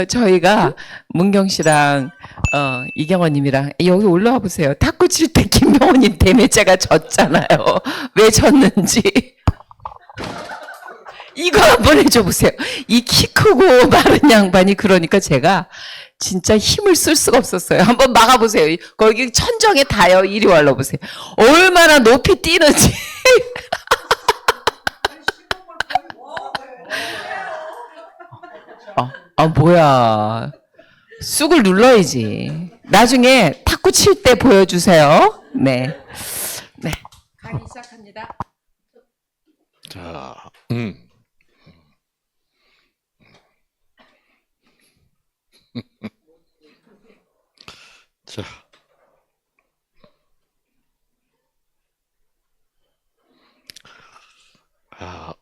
저희가 문경 씨랑 이경원님이랑 여기 올라와 보세요. 탁구 칠 때 김명원님 대매자가 졌잖아요. 왜 졌는지 이거 한번 해줘 보세요. 이 키 크고 마른 양반이 그러니까 제가 진짜 힘을 쓸 수가 없었어요. 한번 막아보세요. 거기 천정에 닿아요. 이리 올라 보세요. 얼마나 높이 뛰는지. 뭐야. 쑥을 눌러야지. 나중에 탁구 칠 때 보여주세요. 네. 네. 강의 시작합니다. 자, 자,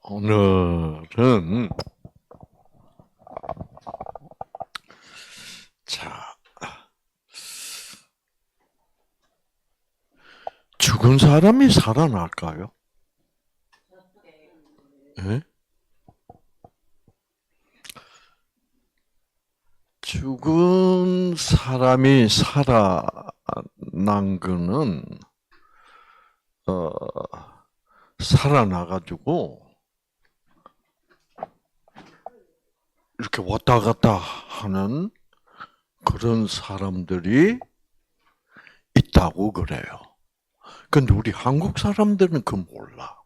오늘은 자, 죽은 사람이 살아날까요? 네? 죽은 사람이 살아난 거는 살아나가지고 이렇게 왔다 갔다 하는 그런 사람들이 있다고 그래요. 근데 우리 한국 사람들은 그거 몰라.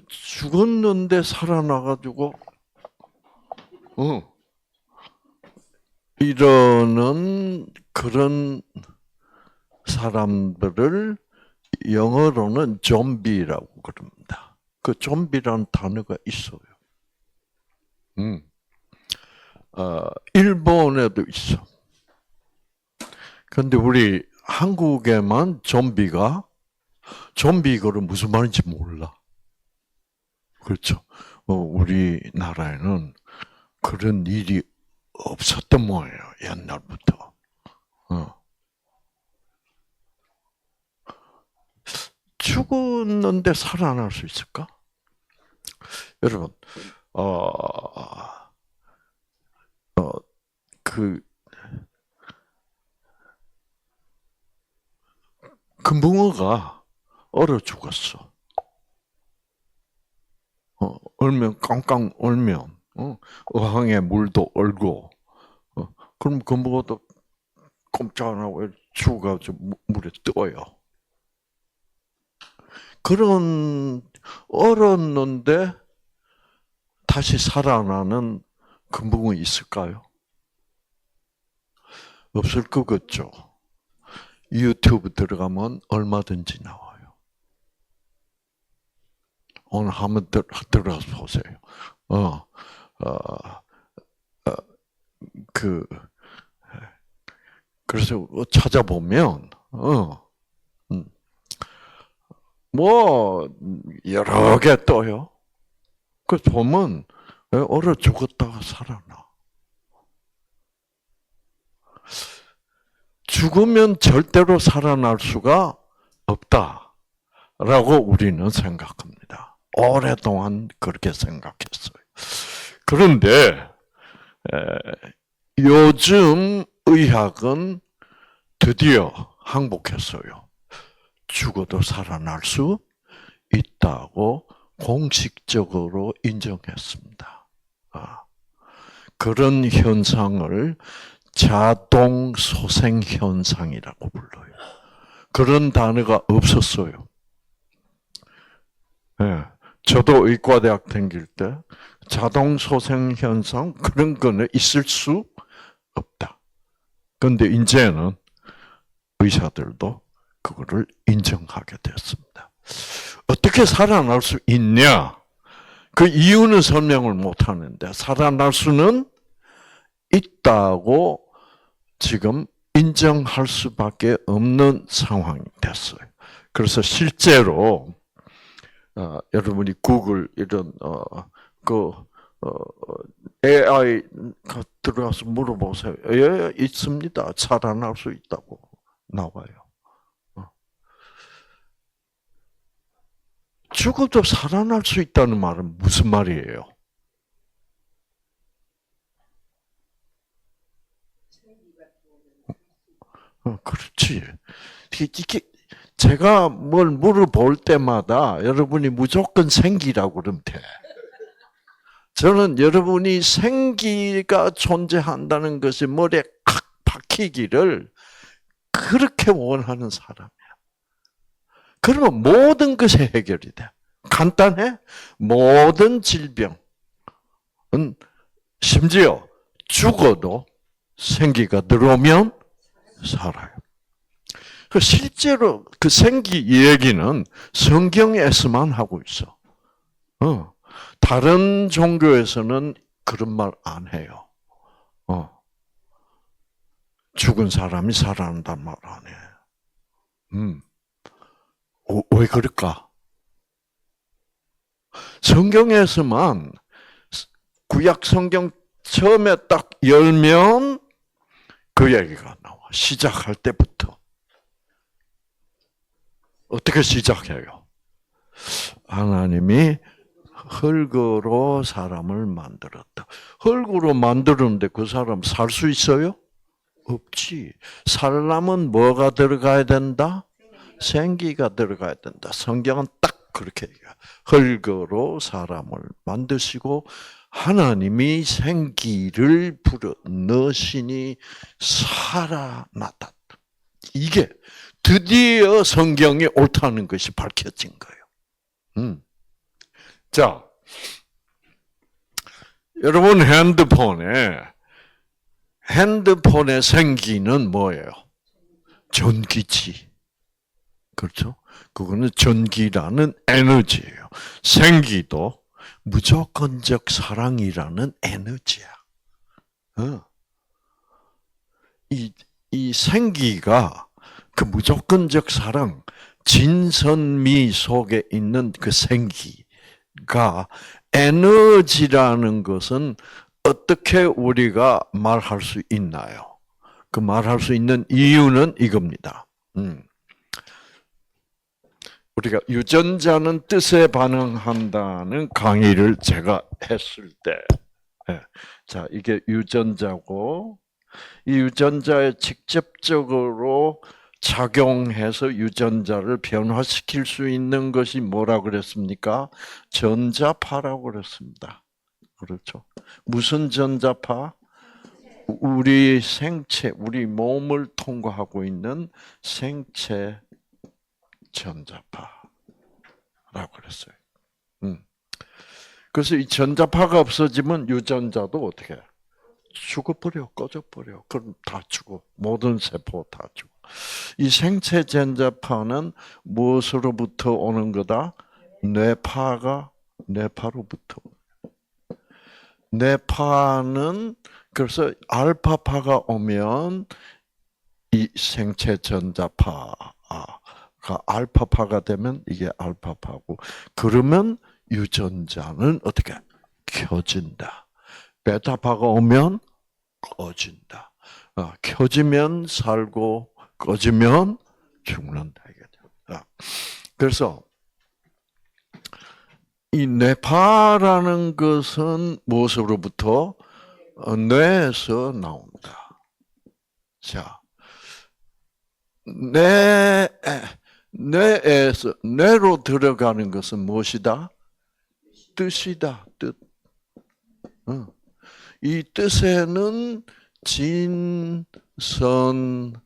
죽었는데 살아나가지고, 이러는 그런 사람들을 영어로는 좀비라고 그럽니다. 그 좀비라는 단어가 있어요. 일본에도 있어. 근데 우리 한국에만 좀비가 이거를 무슨 말인지 몰라. 그렇죠. 우리나라에는 그런 일이 없었던 모양이에요. 옛날부터. 죽었는데 살아날 수 있을까? 여러분, 금붕어가 얼어 죽었어. 얼면 깡깡 얼면 어항에 물도 얼고 그럼 금붕어도 꼼짝 안 하고 죽어가지고 물에 떠요. 그런 얼었는데 다시 살아나는 금붕어 있을까요? 없을 것 같죠. 유튜브 들어가면 얼마든지 나와요. 오늘 한번 들어가서 보세요. 그래서 찾아보면, 뭐, 여러 개 떠요. 그 보면, 얼어 죽었다가 살아나. 죽으면 절대로 살아날 수가 없다라고 우리는 생각합니다. 오랫동안 그렇게 생각했어요. 그런데 요즘 의학은 드디어 항복했어요. 죽어도 살아날 수 있다고 공식적으로 인정했습니다. 그런 현상을 자동 소생 현상이라고 불러요. 그런 단어가 없었어요. 네. 저도 의과대학 다닐 때 자동 소생 현상 그런 거는 있을 수 없다. 그런데 이제는 의사들도 그거를 인정하게 됐습니다. 어떻게 살아날 수 있냐? 그 이유는 설명을 못 하는데 살아날 수는 있다고 지금 인정할 수밖에 없는 상황이 됐어요. 그래서 실제로 여러분이 구글 이런 AI 들어가서 물어보세요. 예, 있습니다. 살아날 수 있다고 나와요. 죽어도 살아날 수 있다는 말은 무슨 말이에요? 그렇지. 이게 제가 뭘 물어볼 때마다 여러분이 무조건 생기라고 그러면 돼. 저는 여러분이 생기가 존재한다는 것이 머리에 칵 박히기를 그렇게 원하는 사람이야. 그러면 모든 것이 해결이 돼. 간단해? 모든 질병은 심지어 죽어도 생기가 들어오면 살아요. 실제로 그 생기 얘기는 성경에서만 하고 있어. 다른 종교에서는 그런 말 안 해요. 죽은 사람이 살아난단 말 안 해. 왜 그럴까? 성경에서만 구약 성경 처음에 딱 열면 그 얘기가 나와. 시작할 때부터. 어떻게 시작해요? 하나님이 흙으로 사람을 만들었다. 흙으로 만들었는데 그 사람 살 수 있어요? 없지. 살려면 뭐가 들어가야 된다? 생기가 들어가야 된다. 성경은 딱 그렇게 얘기해요. 흙으로 사람을 만드시고 하나님이 생기를 불어 넣으시니 살아났다. 이게 드디어 성경이 옳다는 것이 밝혀진 거예요. 자, 여러분 핸드폰의 생기는 뭐예요? 전기지. 그렇죠? 그거는 전기라는 에너지예요. 생기도 무조건적 사랑이라는 에너지야. 이 생기가 그 무조건적 사랑, 진선미 속에 있는 그 생기가 에너지라는 것은 어떻게 우리가 말할 수 있나요? 그 말할 수 있는 이유는 이겁니다. 우리가 유전자는 뜻에 반응한다는 강의를 제가 했을 때, 자, 이게 유전자고, 이 유전자에 직접적으로 작용해서 유전자를 변화시킬 수 있는 것이 뭐라 그랬습니까? 전자파라고 그랬습니다. 그렇죠? 무슨 전자파? 우리 생체, 우리 몸을 통과하고 있는 생체 전자파라고 그랬어요. 그래서 이 전자파가 없어지면 유전자도 어떻게 해? 죽어버려, 꺼져버려. 그럼 다 죽어. 모든 세포 다 죽어. 이 생체 전자파는 무엇으로부터 오는 거다? 뇌파로부터. 뇌파는 그래서 알파파가 오면 이 생체 전자파가 알파파가 되면 이게 알파파고, 그러면 유전자는 어떻게 켜진다. 베타파가 오면 꺼진다. 켜지면 살고 꺼지면 죽는다. 그래서 이 뇌파라는 것은 무엇으로부터? 뇌에서 나온다. 자, 뇌에서, 뇌로 들어가는 것은 무엇이다? 뜻이다, 뜻. 이 뜻에는 진, 선,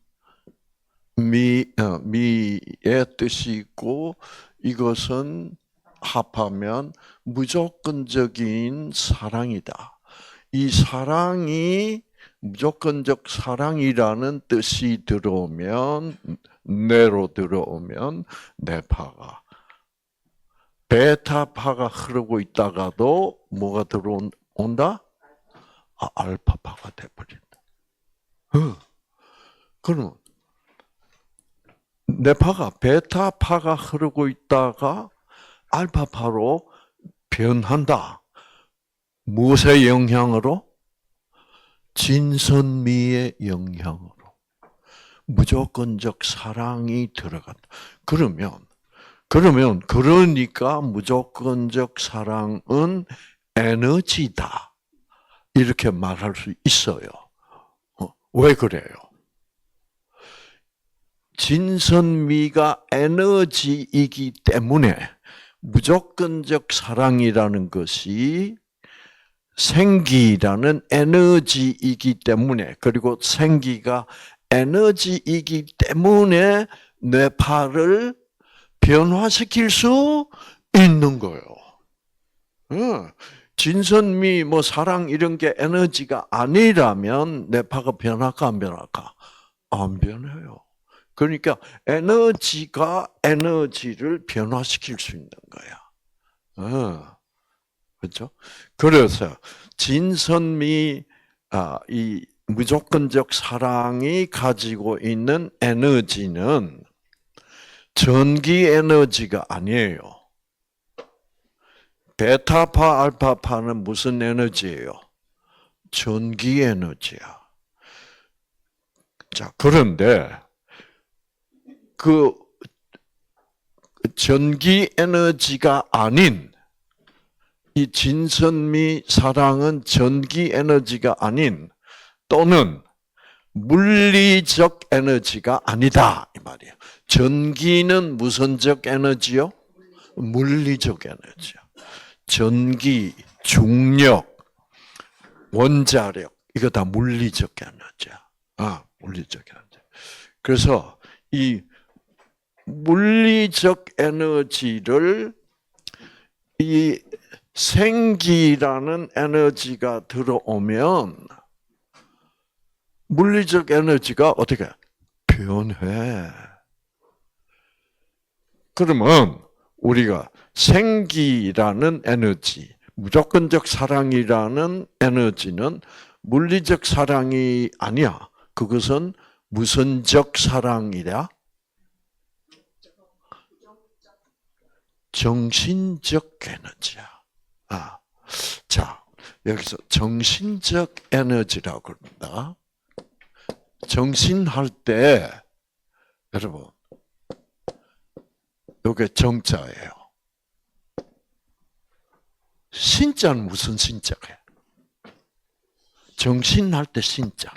미의 뜻이 있고, 이것은 합하면 무조건적인 사랑이다. 이 사랑이 무조건적 사랑이라는 뜻이 들어오면, 뇌로 들어오면 뇌파가, 베타파가 흐르고 있다가도 뭐가 들어온다? 알파파가 돼버린다. 그러면 뇌파가, 베타파가 흐르고 있다가 알파파로 변한다. 무엇의 영향으로? 진선미의 영향으로. 무조건적 사랑이 들어간다. 그러니까 무조건적 사랑은 에너지다. 이렇게 말할 수 있어요. 왜 그래요? 진선미가 에너지이기 때문에 무조건적 사랑이라는 것이 생기라는 에너지이기 때문에, 그리고 생기가 에너지이기 때문에 뇌파를 변화시킬 수 있는 거예요. 진선미, 뭐 사랑 이런 게 에너지가 아니라면 뇌파가 변할까 안 변할까? 안 변해요. 그러니까 에너지가 에너지를 변화시킬 수 있는 거야. 그렇죠? 그래서 진선미, 이 무조건적 사랑이 가지고 있는 에너지는 전기 에너지가 아니에요. 베타파, 알파파는 무슨 에너지예요? 전기 에너지야. 자, 그런데 그 전기 에너지가 아닌 이 진선미 사랑은 전기 에너지가 아닌, 또는 물리적 에너지가 아니다 이 말이에요. 전기는 무선적 에너지요? 물리적 에너지요. 전기, 중력, 원자력, 이거 다 물리적 에너지야. 물리적 에너지. 그래서 이 물리적 에너지를 이 생기라는 에너지가 들어오면 물리적 에너지가 어떻게 변해. 그러면 우리가 생기라는 에너지, 무조건적 사랑이라는 에너지는 물리적 사랑이 아니야. 그것은 무선적 사랑이라. 정신적 에너지야. 자, 여기서 정신적 에너지라고 그럽니다. 정신할 때, 여러분, 이게 정자예요. 신자는 무슨 신자예요? 정신할 때 신자.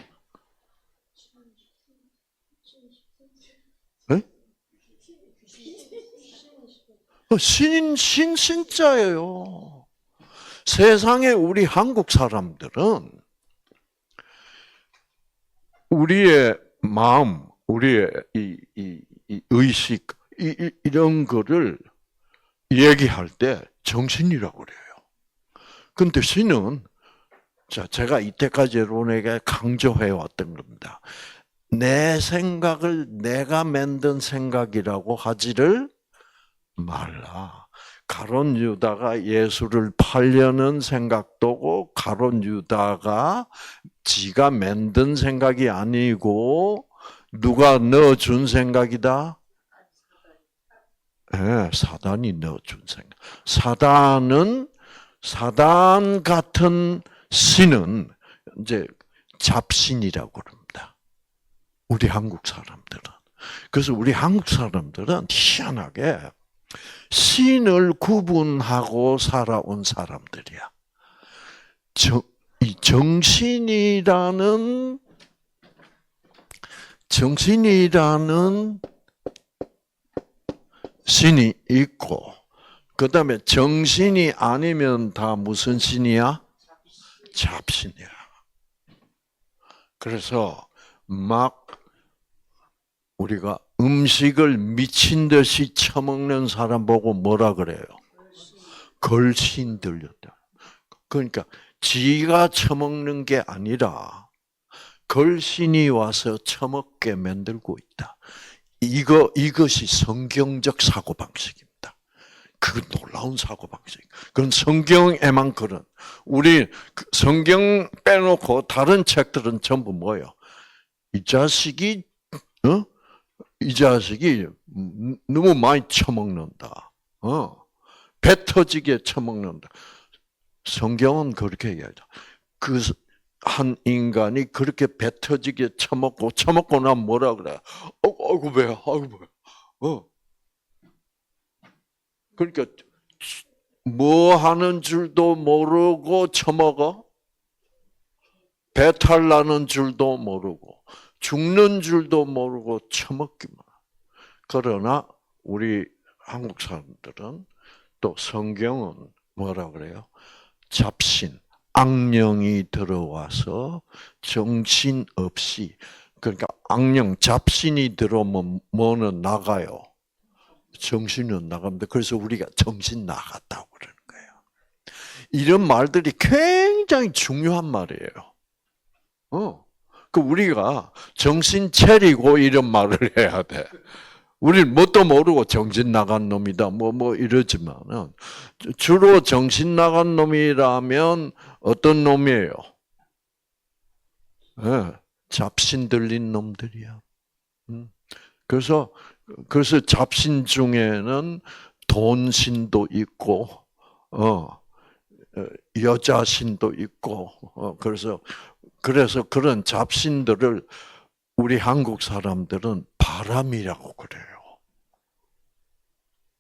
네? 신자예요. 세상에 우리 한국 사람들은 우리의 마음, 우리의 이 의식, 이런 거를 얘기할 때 정신이라고 그래요. 근데 신은, 자, 제가 이때까지 여러분에게 강조해 왔던 겁니다. 내 생각을 내가 만든 생각이라고 하지를 말라. 가룟 유다가 예수를 팔려는 생각도고, 가룟 유다가 지가 만든 생각이 아니고 누가 넣어준 생각이다? 네, 사단이 넣어준 생각. 사단 같은 신은 이제 잡신이라고 그럽니다. 우리 한국 사람들은. 그래서 우리 한국 사람들은 희한하게 신을 구분하고 살아온 사람들이야. 이 정신이라는 신이 있고, 그 다음에 정신이 아니면 다 무슨 신이야? 잡신이야. 그래서 막 우리가 음식을 미친 듯이 처먹는 사람 보고 뭐라 그래요? 걸신 들렸다. 그러니까 지가 처먹는 게 아니라 걸신이 와서 처먹게 만들고 있다. 이것이 성경적 사고방식입니다. 그 놀라운 사고방식. 그건 성경에만 그런. 우리 성경 빼놓고 다른 책들은 전부 뭐예요? 이 자식이 너무 많이 처먹는다. 배 터지게 처먹는다. 성경은 그렇게 얘기하죠. 그 한 인간이 그렇게 배 터지게 처먹고 나면 뭐라 그래? 아이고 배야, 아이고 배야. 그러니까 뭐 하는 줄도 모르고 처먹어. 배탈 나는 줄도 모르고 죽는 줄도 모르고 처먹기만. 그러나 우리 한국 사람들은 또 성경은 뭐라 그래요? 잡신, 악령이 들어와서 정신 없이, 그러니까 악령, 잡신이 들어오면 뭐는 나가요? 정신은 나갑니다. 그래서 우리가 정신 나갔다고 그러는 거예요. 이런 말들이 굉장히 중요한 말이에요. 그 우리가 정신 차리고 이런 말을 해야 돼. 우리는 뭣도 모르고 정신 나간 놈이다, 뭐 이러지만은, 주로 정신 나간 놈이라면 어떤 놈이에요? 네, 잡신 들린 놈들이야. 그래서 잡신 중에는 돈신도 있고, 여자신도 있고, 그래서 그런 잡신들을 우리 한국 사람들은 바람이라고 그래요.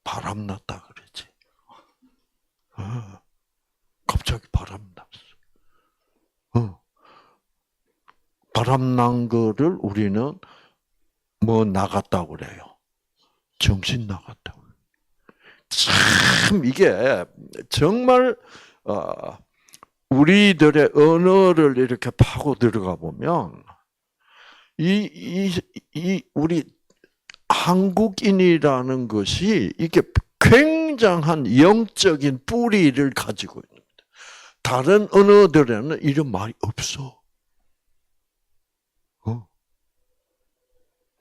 바람 났다 그러지. 갑자기 바람 났어. 바람 난 거를 우리는 뭐 나갔다고 그래요. 정신 나갔다고. 참 이게 정말 우리들의 언어를 이렇게 파고 들어가 보면 우리 한국인이라는 것이 이게 굉장한 영적인 뿌리를 가지고 있습니다. 다른 언어들에는 이런 말이 없어.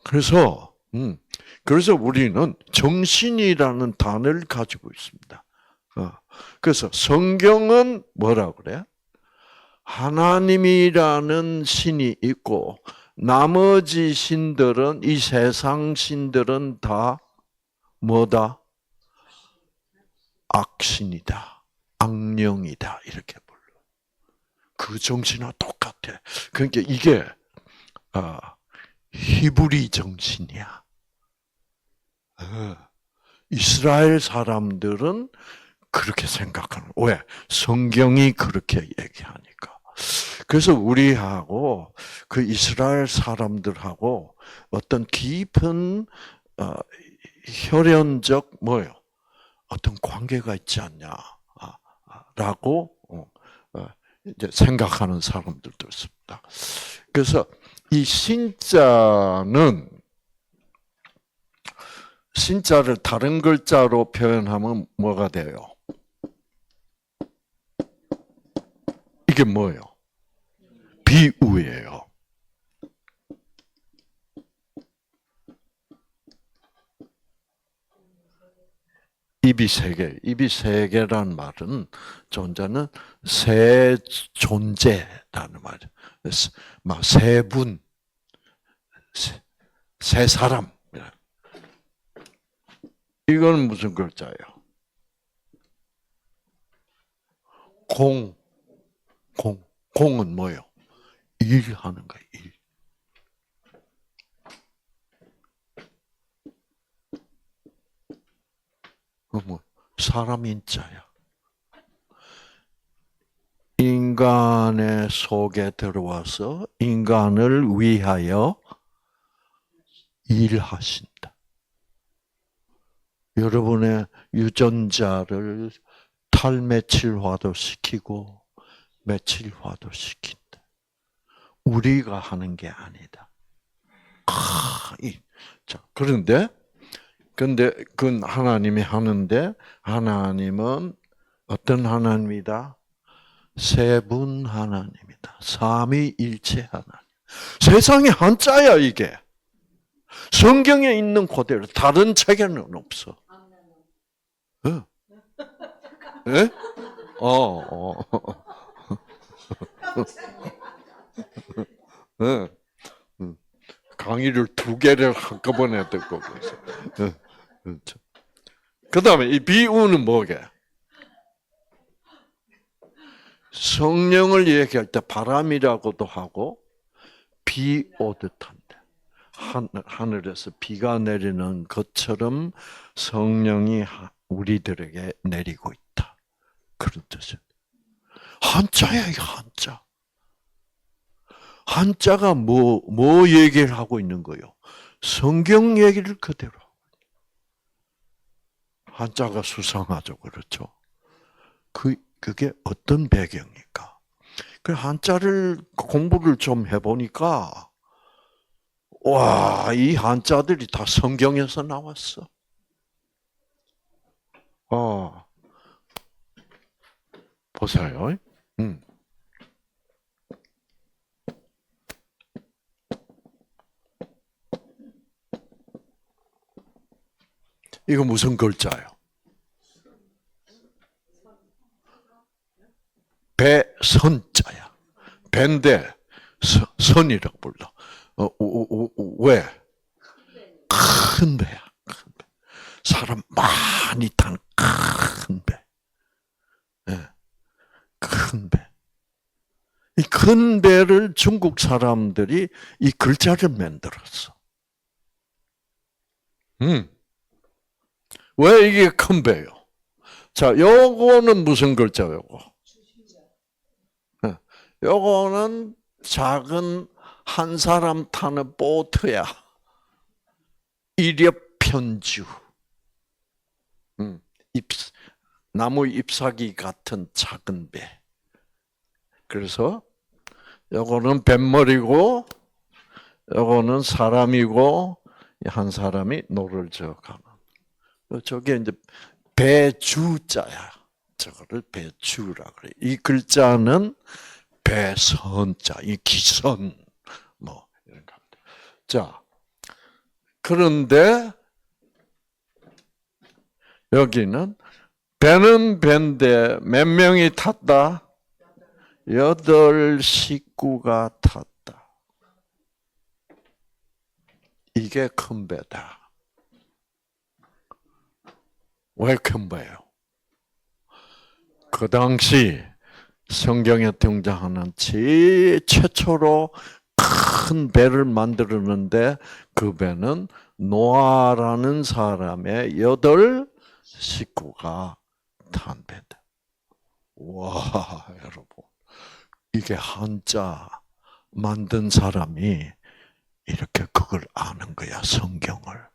그래서 우리는 정신이라는 단어를 가지고 있습니다. 그래서 성경은 뭐라 그래? 하나님이라는 신이 있고 나머지 신들은, 이 세상 신들은 다 뭐다? 악신이다, 악령이다, 이렇게 불러. 그 정신과 똑같아. 그러니까 이게 히브리 정신이야. 이스라엘 사람들은 그렇게 생각하는. 왜? 성경이 그렇게 얘기하니까. 그래서 우리하고 그 이스라엘 사람들하고 어떤 깊은 혈연적 뭐요? 어떤 관계가 있지 않냐라고 이제 생각하는 사람들도 있습니다. 그래서 이 신자를 다른 글자로 표현하면 뭐가 돼요? 이게 뭐예요? 비유예요. 입이 세 개란 말은 존재는 세 존재라는 말이에요. 세 분, 세 사람. 이건 무슨 글자예요? 공은 뭐예요? 일하는 거예요, 일. 사람 인자야. 인간의 속에 들어와서 인간을 위하여 일하신다. 여러분의 유전자를 탈메칠화도 시키고 메칠화도 시킨다. 우리가 하는 게 아니다. 그런데 그건 하나님이 하는데, 하나님은 어떤 하나님이다? 세 분 하나님이다. 삼위일체 하나님. 세상에 한자야 이게. 성경에 있는 그대로, 다른 책에는 없어. 예? 강의를 2개를 한꺼번에 듣고 그래서. 그 다음에 이 비유는 뭐게? 성령을 얘기할 때 바람이라고도 하고 비 오듯 한다. 하늘에서 비가 내리는 것처럼 성령이 우리들에게 내리고 있다. 그런 뜻이에요. 한자야, 이거 한자. 한자가 뭐 얘기를 하고 있는 거예요? 성경 얘기를 그대로. 한자가 수상하죠. 그렇죠? 그게 어떤 배경일까? 그 한자를 공부를 좀 해보니까, 와, 이 한자들이 다 성경에서 나왔어. 보세요. 이거 무슨 글자예요? 배선자야. 배인데 선이라고 불러. 왜? 큰 배야. 큰 배. 사람 많이 타는 큰 배. 네. 큰 배. 이 큰 배를 중국 사람들이 이 글자를 만들었어. 왜 이게 큰 배요? 자, 요거는 무슨 글자요? 요거? 요거는 작은 한 사람 타는 보트야. 이렵편주. 나무 잎사귀 같은 작은 배. 그래서 요거는 뱃머리고, 요거는 사람이고, 한 사람이 노를 저어가는. 저게 이제 배주자야. 저거를 배주라 그래. 이 글자는 배선자, 이 기선, 뭐 이런 거. 자, 그런데 여기는 배는 배인데 몇 명이 탔다? 8 식구가 탔다. 이게 큰 배다. 왜 큰 배예요? 그 당시 성경에 등장하는 최초로 큰 배를 만들었는데 그 배는 노아라는 사람의 8 식구가 탄 배다. 와, 여러분. 이게 한자 만든 사람이 이렇게 그걸 아는 거야, 성경을.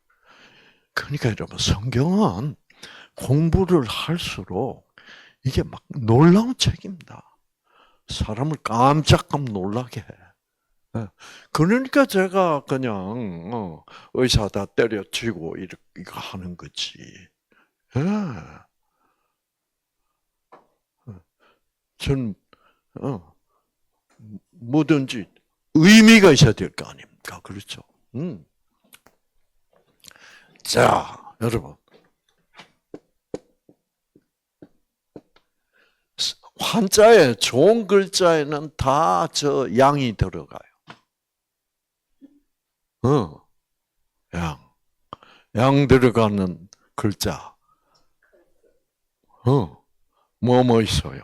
그러니까 여러분, 성경은 공부를 할수록 이게 막 놀라운 책입니다. 사람을 깜짝 놀라게 해. 그러니까 제가 그냥 의사다 때려치고 이거 하는 거지. 전 뭐든지 의미가 있어야 될 거 아닙니까? 그렇죠? 자, 여러분. 한자에 좋은 글자에는 다 저 양이 들어가요. 양 들어가는 글자. 뭐 있어요?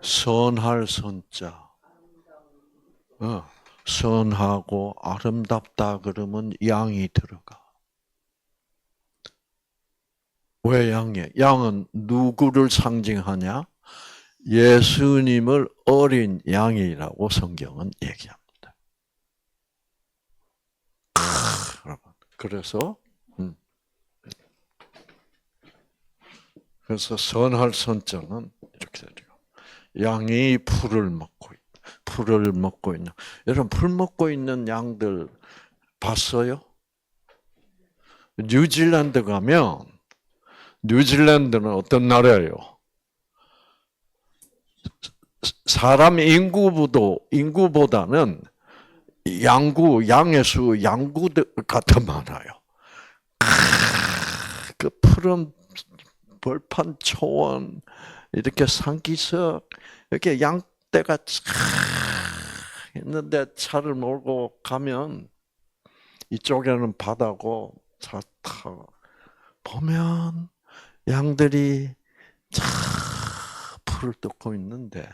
선할 선자. 선하고 아름답다 그러면 양이 들어가. 왜 양이에요? 양은 누구를 상징하냐? 예수님을 어린 양이라고 성경은 얘기합니다. 여러분, 그래서 선할 선자는 이렇게 돼요. 양이 풀을 먹고 있는. 여러분, 풀 먹고 있는 양들 봤어요? 뉴질랜드 가면 뉴질랜드는 어떤 나라예요? 사람 인구보다는 양의 수, 양구가 더 많아요. 그 푸른 벌판 초원, 이렇게 산기슭, 이렇게 양떼가 있는데 차를 몰고 가면 이쪽에는 바다고 차 타고 보면 양들이 참 풀을 뜯고 있는데,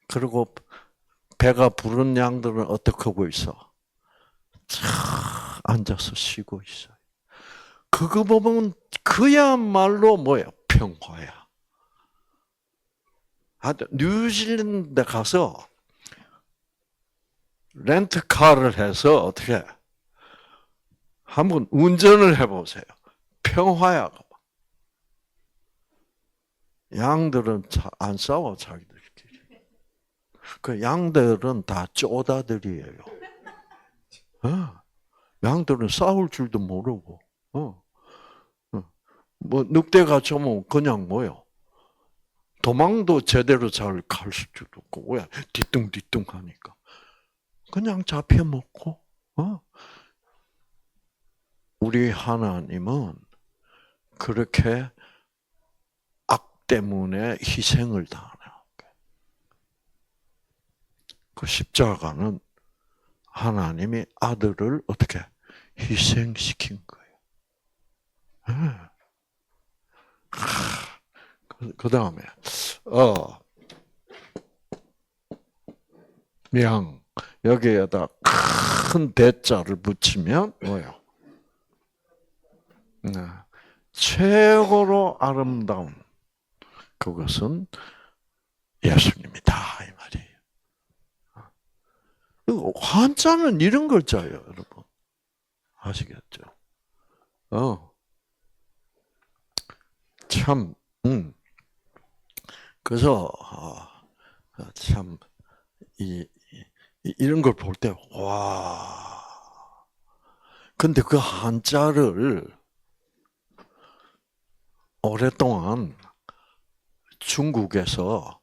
그리고 배가 부른 양들은 어떻게 하고 있어? 참 앉아서 쉬고 있어요. 그거 보면 그야말로 뭐야? 평화야. 뉴질랜드 가서 렌트카를 해서 어떻게 한번 운전을 해보세요. 평화야. 양들은 안 싸워 자기들끼리. 그 양들은 다 쪼다들이에요. 양들은 싸울 줄도 모르고. 뭐 늑대가 좀 그냥 뭐요? 도망도 제대로 잘 갈 수도 없고 왜 뒤뚱뒤뚱 하니까 그냥 잡혀 먹고. 우리 하나님은 그렇게 악 때문에 희생을 당하는 거예요. 그 십자가는 하나님이 아들을 어떻게 희생시킨 거예요. 그 다음에 양 여기에다 큰 대자를 붙이면 뭐요? 최고로 아름다운 그것은 예수님이다 이 말이에요. 한자는 이런 글자예요, 여러분. 아시겠죠? 참, 그래서 참 이런 걸 볼 때 와. 근데 그 한자를 오랫동안 중국에서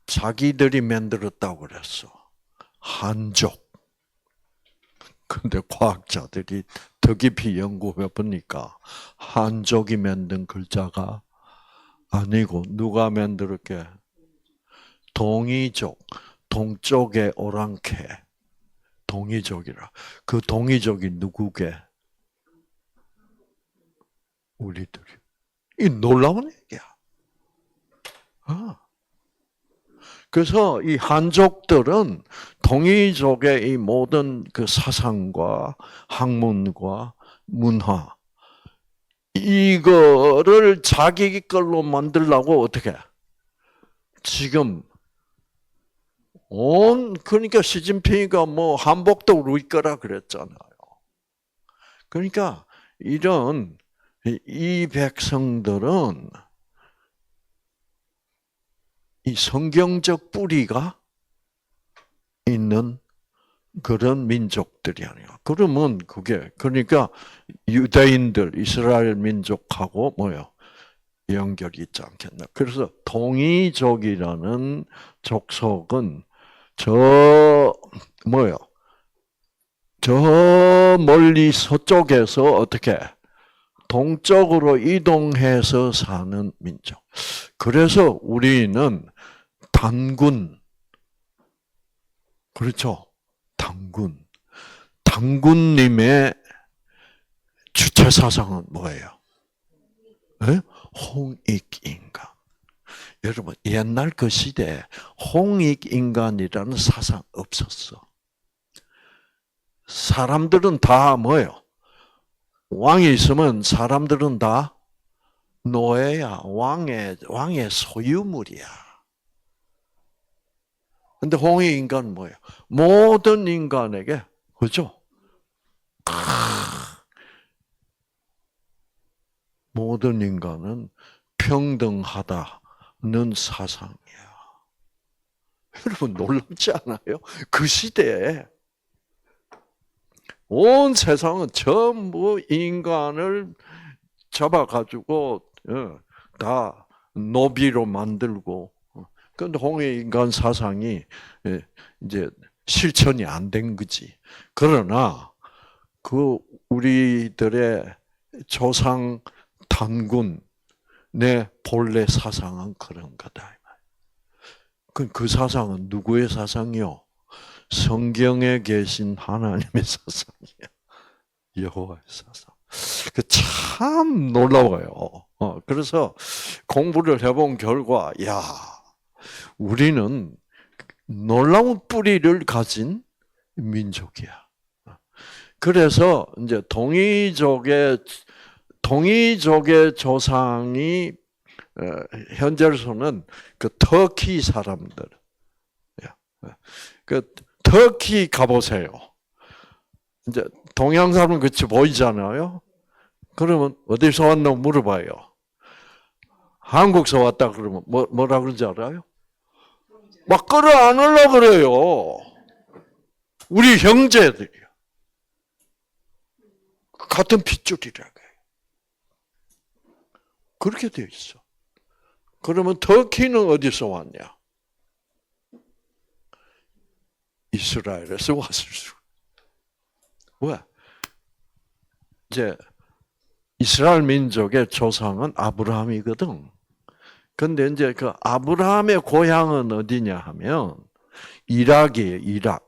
자기들이 만들었다고 그랬어. 한족. 근데 과학자들이 더 깊이 연구해 보니까 한족이 만든 글자가 아니고 누가 만들었게? 동이족. 동쪽의 오랑캐. 동이족이라. 그 동이족이 누구게? 우리들이. 이 놀라운 얘기야. 그래서 이 한족들은 동이족의 이 모든 그 사상과 학문과 문화 이거를 자기 걸로 만들려고 어떻게 지금 그러니까 시진핑이가 뭐 한복도 우리 거라 그랬잖아요. 그러니까 이런 이 백성들은 이 성경적 뿌리가 있는 그런 민족들이 아니야. 그러면 그게 그러니까 유대인들, 이스라엘 민족하고 뭐요? 연결이 있지 않겠나. 그래서 동이족이라는 족속은 저 멀리 서쪽에서 어떻게 동쪽으로 이동해서 사는 민족. 그래서 우리는 단군, 그렇죠? 단군님의 주체 사상은 뭐예요? 네? 홍익인간. 여러분 옛날 그 시대에 홍익인간이라는 사상 없었어. 사람들은 다 뭐예요? 왕이 있으면 사람들은 다 노예야. 왕의 소유물이야. 근데 홍익인간은 뭐예요? 모든 인간에게 그렇죠? 모든 인간은 평등하다는 사상이야. 여러분 놀랍지 않아요? 그 시대에 온 세상은 전부 인간을 잡아가지고 다 노비로 만들고, 그런데 홍익인간 사상이 이제 실천이 안 된 거지. 그러나 그 우리들의 조상 단군의 본래 사상은 그런 거다. 그 사상은 누구의 사상이요? 성경에 계신 하나님의 사상이야. 여호와의 사상. 참 놀라워요. 그래서 공부를 해본 결과, 야, 우리는 놀라운 뿌리를 가진 민족이야. 그래서 이제 동이족의 조상이 현재로서는 그 터키 사람들. 그 터키 가보세요. 이제 동양 사람은 그치 보이잖아요. 그러면 어디서 왔냐고 물어봐요. 한국에서 왔다 그러면 뭐라 그러는지 알아요? 막 끌어안으려고 그래요. 우리 형제들이요. 같은 핏줄이라고 해요. 그렇게 되어 있어. 그러면 터키는 어디서 왔냐? 이스라엘에서 왔을 수. 왜? 이제 이스라엘 민족의 조상은 아브라함이거든. 근데 이제 그 아브라함의 고향은 어디냐 하면 이락이에요, 이락.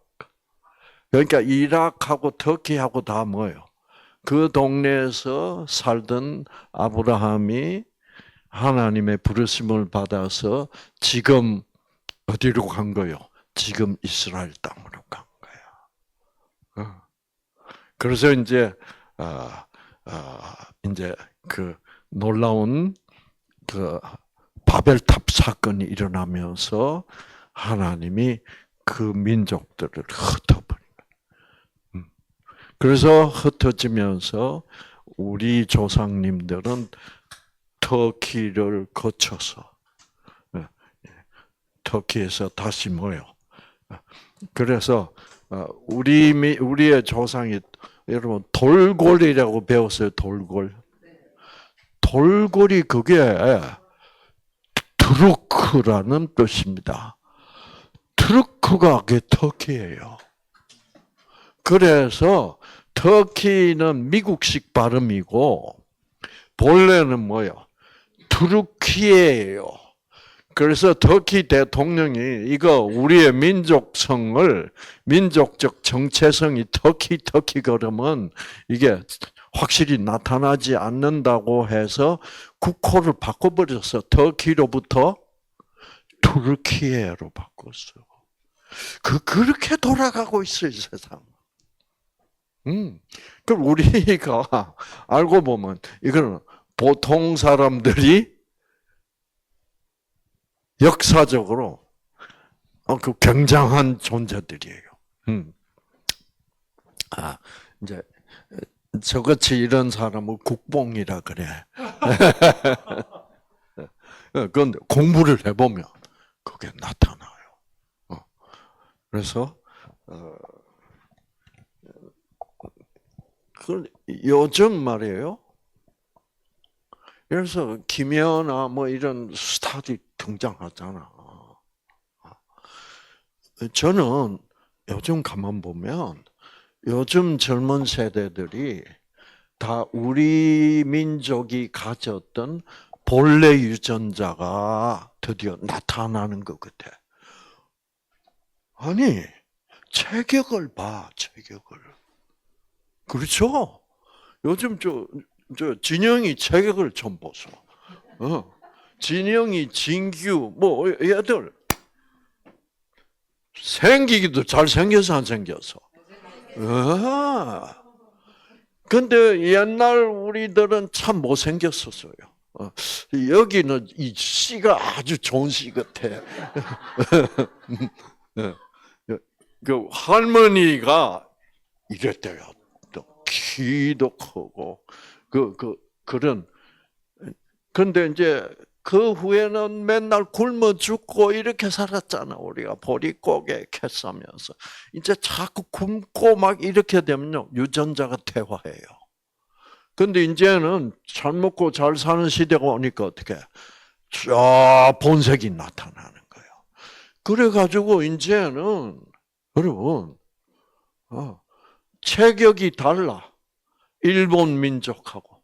그러니까 이락하고 터키하고 다 뭐예요? 그 동네에서 살던 아브라함이 하나님의 부르심을 받아서 지금 어디로 간 거요? 지금 이스라엘 땅으로 간 거야. 그래서 이제 이제 그 놀라운 그 바벨탑 사건이 일어나면서 하나님이 그 민족들을 흩어버린 거예요. 그래서 흩어지면서 우리 조상님들은 터키를 거쳐서 터키에서 다시 모여. 그래서 우리의 조상이 여러분 돌골이라고 배웠어요. 돌골. 돌골이 그게 투르크라는 뜻입니다. 투르크가 그게 터키예요. 그래서 터키는 미국식 발음이고 본래는 뭐요? 투르키예요. 그래서 터키 대통령이 이거 우리의 민족성을 민족적 정체성이 터키 그러면 이게 확실히 나타나지 않는다고 해서 국호를 바꿔버려서 터키로부터 투르키예로 바꿨어. 그렇게 돌아가고 있어요, 세상. 그럼 우리가 알고 보면 이거는 보통 사람들이 역사적으로 그 굉장한 존재들이에요. 이제 저같이 이런 사람을 국뽕이라 그래. 그런데 공부를 해보면 그게 나타나요. 그래서 요즘 말이에요. 그래서 김연아 뭐 이런 스타들이 등장하잖아. 저는 요즘 가만 보면 요즘 젊은 세대들이 다 우리 민족이 가졌던 본래 유전자가 드디어 나타나는 것 같아. 아니, 체격을 봐, 체격을. 그렇죠? 요즘 진영이 체격을 좀 보소. 진영이, 진규, 뭐 얘들 생기기도 잘 생겨서 안 생겨서. 근데 옛날 우리들은 참 못 생겼었어요. 여기는 이 씨가 아주 좋은 씨 같아. 그 할머니가 이랬대요. 또 키도 크고 그런. 근데 이제 그 후에는 맨날 굶어 죽고 이렇게 살았잖아. 우리가 보릿고개 캐싸면서. 이제 자꾸 굶고 막 이렇게 되면요. 유전자가 퇴화해요. 근데 이제는 잘 먹고 잘 사는 시대가 오니까 어떻게? 쫙 본색이 나타나는 거예요. 그래가지고 이제는 여러분 체격이 달라. 일본 민족하고.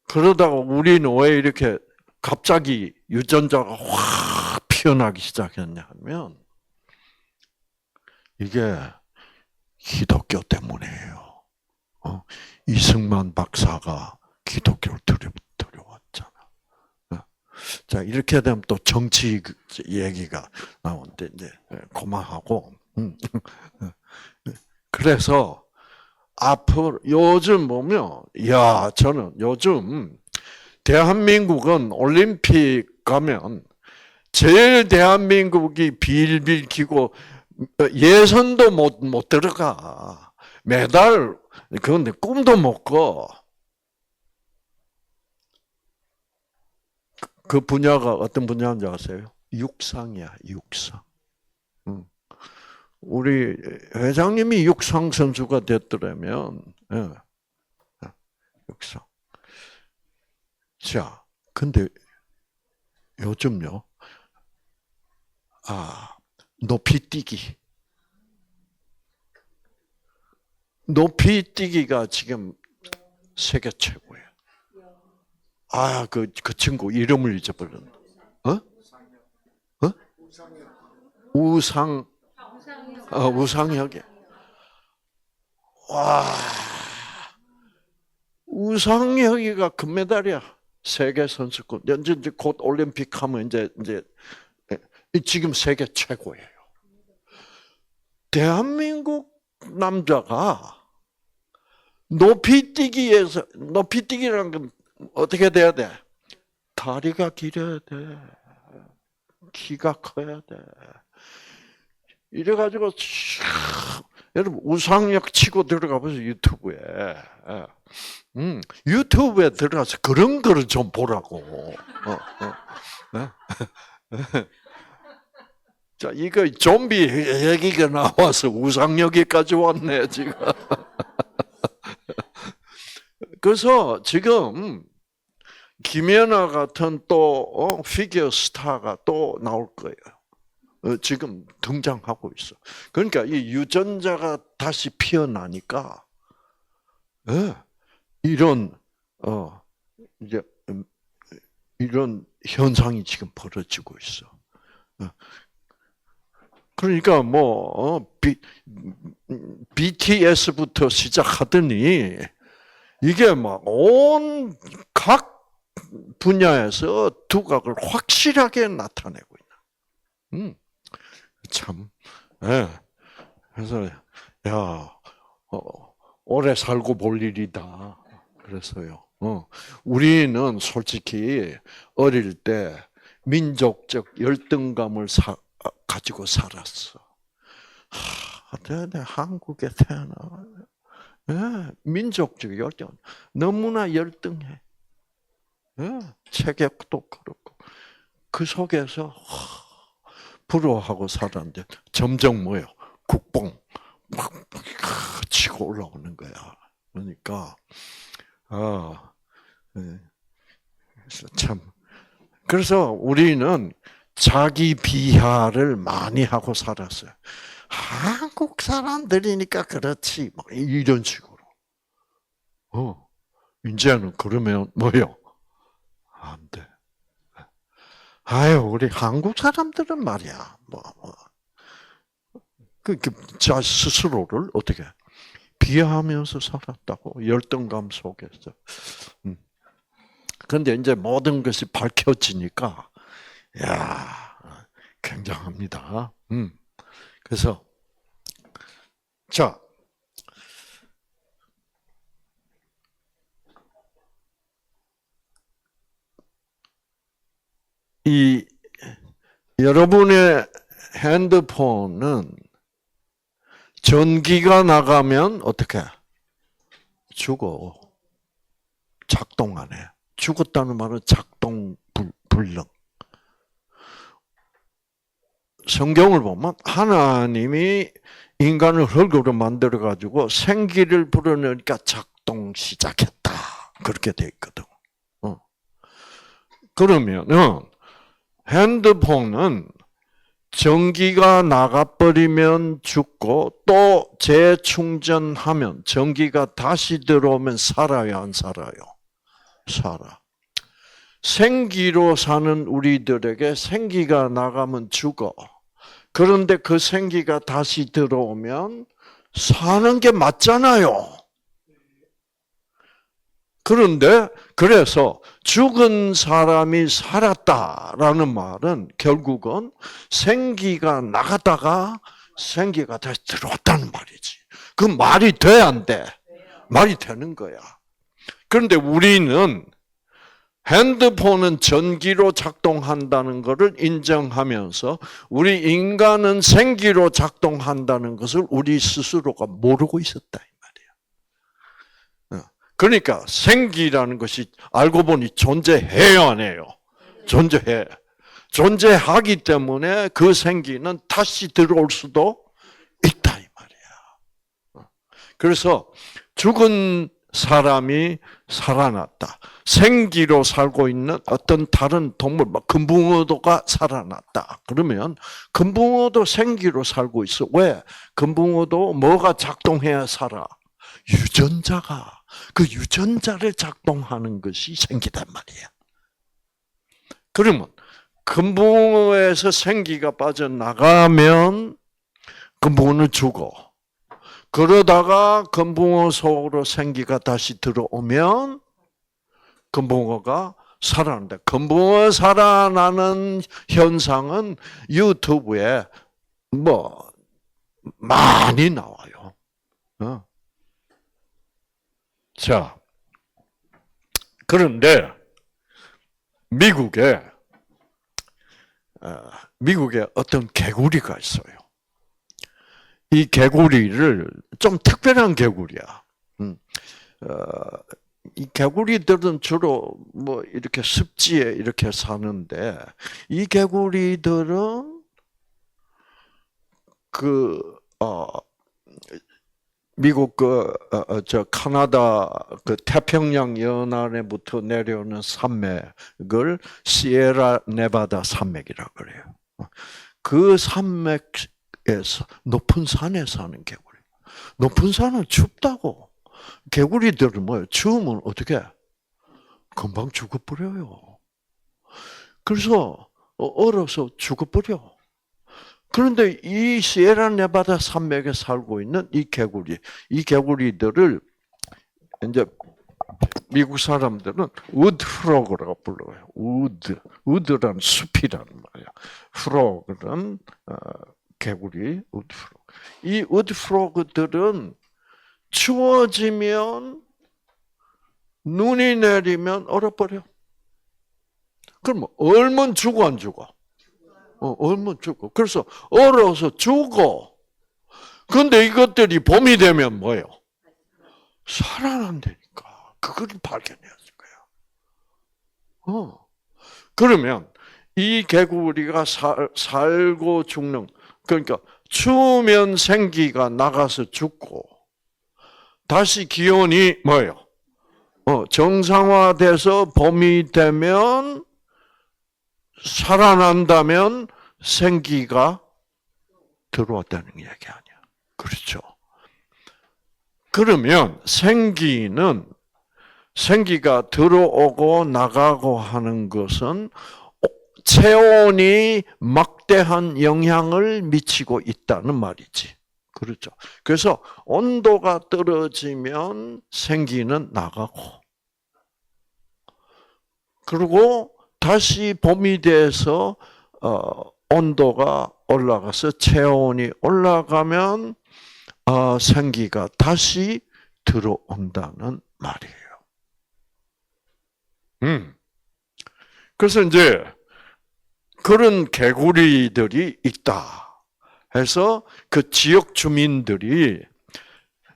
그러다가 우리는 왜 이렇게 갑자기 유전자가 확 피어나기 시작했냐 하면 이게 기독교 때문이에요. 이승만 박사가 기독교를 들여왔잖아. 자, 이렇게 되면 또 정치 얘기가 나오는데 이제 그만하고. 그래서 앞으로 요즘 보면 저는 요즘 대한민국은 올림픽 가면 제일 대한민국이 빌빌 기고 예선도 못 들어가. 매달 그건 내 꿈도 못 꿔. 그 분야가 어떤 분야인지 아세요? 육상이야, 육상. 우리 회장님이 육상 선수가 됐더라면, 예. 육상. 자, 근데 요즘요, 높이뛰기. 높이뛰기가 지금 세계 최고예요. 그 친구 이름을 잊어버렸네. 우상혁이. 와, 우상혁이가 금메달이야. 세계 선수권. 이제 곧 올림픽 하면 이제 지금 세계 최고예요. 대한민국 남자가 높이뛰기라는 건 어떻게 돼야 돼? 다리가 길어야 돼. 키가 커야 돼. 이래가지고 여러분 우상혁 치고 들어가 보세요 유튜브에. 유튜브에 들어가서 그런 거를 좀 보라고. 네? 자, 이거 좀비 얘기가 나와서 우상혁이까지 왔네 지금. 그래서 지금 김연아 같은 또 피겨 스타가 또 나올 거예요. 지금 등장하고 있어. 그러니까 이 유전자가 다시 피어나니까 이런 이제 이런 현상이 지금 벌어지고 있어. 그러니까 BTS부터 시작하더니 이게 막 온 각 분야에서 두각을 확실하게 나타내고 있는. 참, 예. 그래서 오래 살고 볼 일이다. 그래서요. 우리는 솔직히 어릴 때 민족적 열등감을 가지고 살았어. 내가 한국에 태어나. 예, 민족적 열등, 너무나 열등해. 예, 체격도 그렇고 그 속에서 부러워하고 살았는데 점점 뭐요? 국뽕 막 치고 올라오는 거야. 그러니까 그래서 우리는 자기 비하를 많이 하고 살았어요. 한국 사람들이니까 그렇지. 막 이런 식으로. 이제는 그러면 뭐요? 안 돼. 우리 한국 사람들은 말이야. 자 스스로를 어떻게 비하하면서 살았다고 열등감 속에서. 그런데 이제 모든 것이 밝혀지니까, 굉장합니다. 그래서 자. 여러분의 핸드폰은 전기가 나가면 어떻게? 죽어. 작동 안 해. 죽었다는 말은 작동 불능. 성경을 보면 하나님이 인간을 흙으로 만들어가지고 생기를 불어넣으니까 작동 시작했다. 그렇게 돼 있거든. 그러면은 핸드폰은 전기가 나가버리면 죽고 또 재충전하면 전기가 다시 들어오면 살아요, 안 살아요? 살아. 생기로 사는 우리들에게 생기가 나가면 죽어. 그런데 그 생기가 다시 들어오면 사는 게 맞잖아요. 그런데 그래서 죽은 사람이 살았다라는 말은 결국은 생기가 나갔다가 생기가 다시 들어왔다는 말이지. 그 말이 돼, 안 돼? 말이 되는 거야. 그런데 우리는 핸드폰은 전기로 작동한다는 것을 인정하면서 우리 인간은 생기로 작동한다는 것을 우리 스스로가 모르고 있었다 이 그러니까 생기라는 것이 알고 보니 존재해요, 안 해요? 존재해. 존재하기 때문에 그 생기는 다시 들어올 수도 있다 이 말이야. 그래서 죽은 사람이 살아났다. 생기로 살고 있는 어떤 다른 동물, 금붕어도가 살아났다. 그러면 금붕어도 생기로 살고 있어. 왜? 금붕어도 뭐가 작동해야 살아? 유전자가. 그 유전자를 작동하는 것이 생기단 말이야. 그러면 금붕어에서 생기가 빠져나가면 금붕어는 죽어. 그러다가 금붕어 속으로 생기가 다시 들어오면 금붕어가 살아난다. 금붕어 살아나는 현상은 유튜브에 많이 나와요. 자, 그런데 미국에 어떤 개구리가 있어요. 이 개구리를 좀 특별한 개구리야. 이 개구리들은 주로 이렇게 습지에 이렇게 사는데 이 개구리들은 미국 카나다 태평양 연안에부터 내려오는 산맥을 시에라 네바다 산맥이라 그래요. 그 산맥에서 높은 산에 사는 개구리. 높은 산은 춥다고. 개구리들은 뭐예요? 추우면 어떻게? 금방 죽어버려요. 그래서 얼어서 죽어버려. 그런데 이 시에라네바다 산맥에 살고 있는 이 개구리들을 이제 미국 사람들은 우드프로그라고 불러요. 우드란 숲이라는 말이야. 프로그는 개구리 우드프로그. 이 우드프로그들은 추워지면 눈이 내리면 얼어버려. 그럼 얼면 죽어 안 죽어? 얼면 죽어. 그래서 얼어서 죽어. 그런데 이것들이 봄이 되면 뭐예요? 살아난다니까. 그걸 발견했을 거야. 그러면 이 개구리가 살고 죽는, 그러니까 추우면 생기가 나가서 죽고 다시 기온이 뭐예요? 정상화돼서 봄이 되면 살아난다면 생기가 들어왔다는 얘기 아니야. 그렇죠. 그러면 생기가 들어오고 나가고 하는 것은 체온이 막대한 영향을 미치고 있다는 말이지. 그렇죠. 그래서 온도가 떨어지면 생기는 나가고, 그리고 다시 봄이 돼서 온도가 올라가서 체온이 올라가면 생기가 다시 들어온다는 말이에요. 그래서 이제 그런 개구리들이 있다 해서 그 지역 주민들이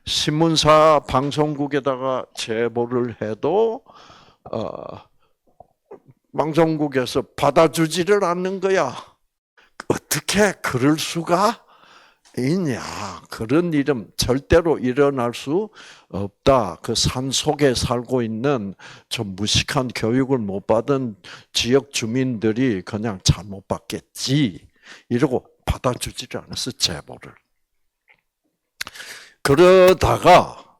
신문사 방송국에다가 제보를 해도 방송국에서 받아주지를 않는 거야. 어떻게 그럴 수가 있냐. 그런 일은 절대로 일어날 수 없다. 그 산 속에 살고 있는 좀 무식한 교육을 못 받은 지역 주민들이 그냥 잘못 받겠지. 이러고 받아주지를 않았어, 제보를. 그러다가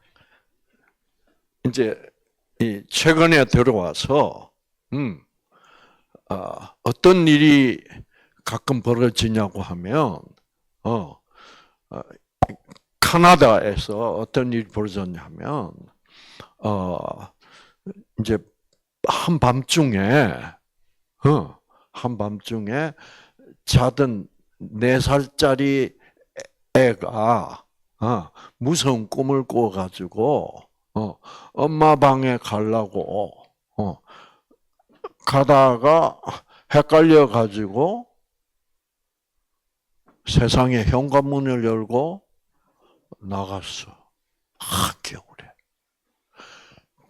이제 최근에 들어와서 어떤 일이 가끔 벌어지냐고 하면 카나다에서 어떤 일이 벌어졌냐면 이제 한밤중에 자던 4살짜리 애가 무서운 꿈을 꿔가지고 엄마 방에 가려고 가다가 헷갈려가지고 세상에 현관문을 열고 나갔어. 한겨울에.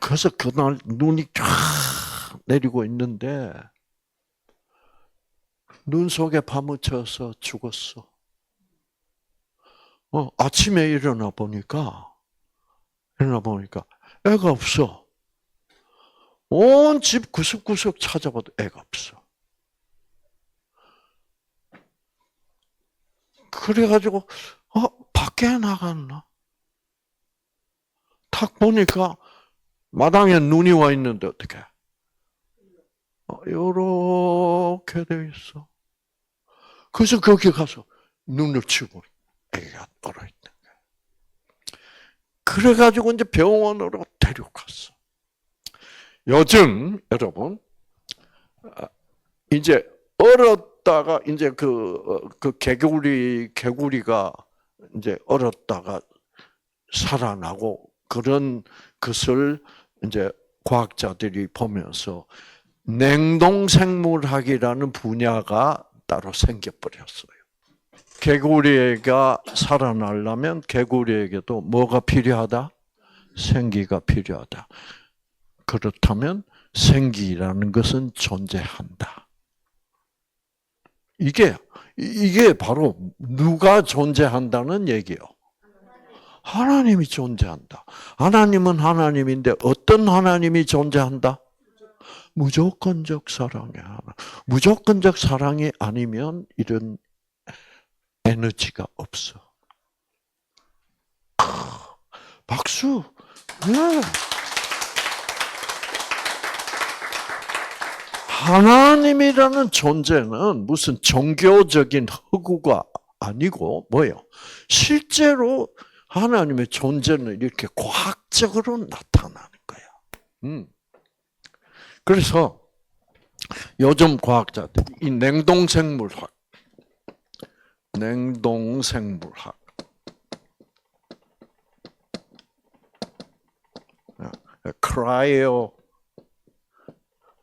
그래서 그날 눈이 쫙 내리고 있는데 눈 속에 파묻혀서 죽었어. 아침에 일어나 보니까 애가 없어. 온 집 구석구석 찾아봐도 애가 없어. 그래가지고 밖에 나갔나? 탁 보니까 마당에 눈이 와 있는데 어떻게? 요렇게 돼 있어. 그래서 거기 가서 눈을 치고 애가 얼어있는 거야. 그래가지고 이제 병원으로 데려갔어. 요즘 여러분 이제 얼었다가 이제 그 개구리가 이제 얼었다가 살아나고 그런 것을 이제 과학자들이 보면서 냉동생물학이라는 분야가 따로 생겨버렸어요. 개구리가 살아나려면 개구리에게도 뭐가 필요하다? 생기가 필요하다. 그렇다면 생기라는 것은 존재한다. 이게 바로 누가 존재한다는 얘기예요. 하나님이 존재한다. 하나님은 하나님인데 어떤 하나님이 존재한다? 무조건적 사랑이 하나. 무조건적 사랑이 아니면 이런 에너지가 없어. 박수. 네. 하나님이라는 존재는 무슨 종교적인 허구가 아니고 뭐예요? 실제로 하나님의 존재는 이렇게 과학적으로 나타나는 거야. 그래서 요즘 과학자들이 이 냉동생물학, 크라이오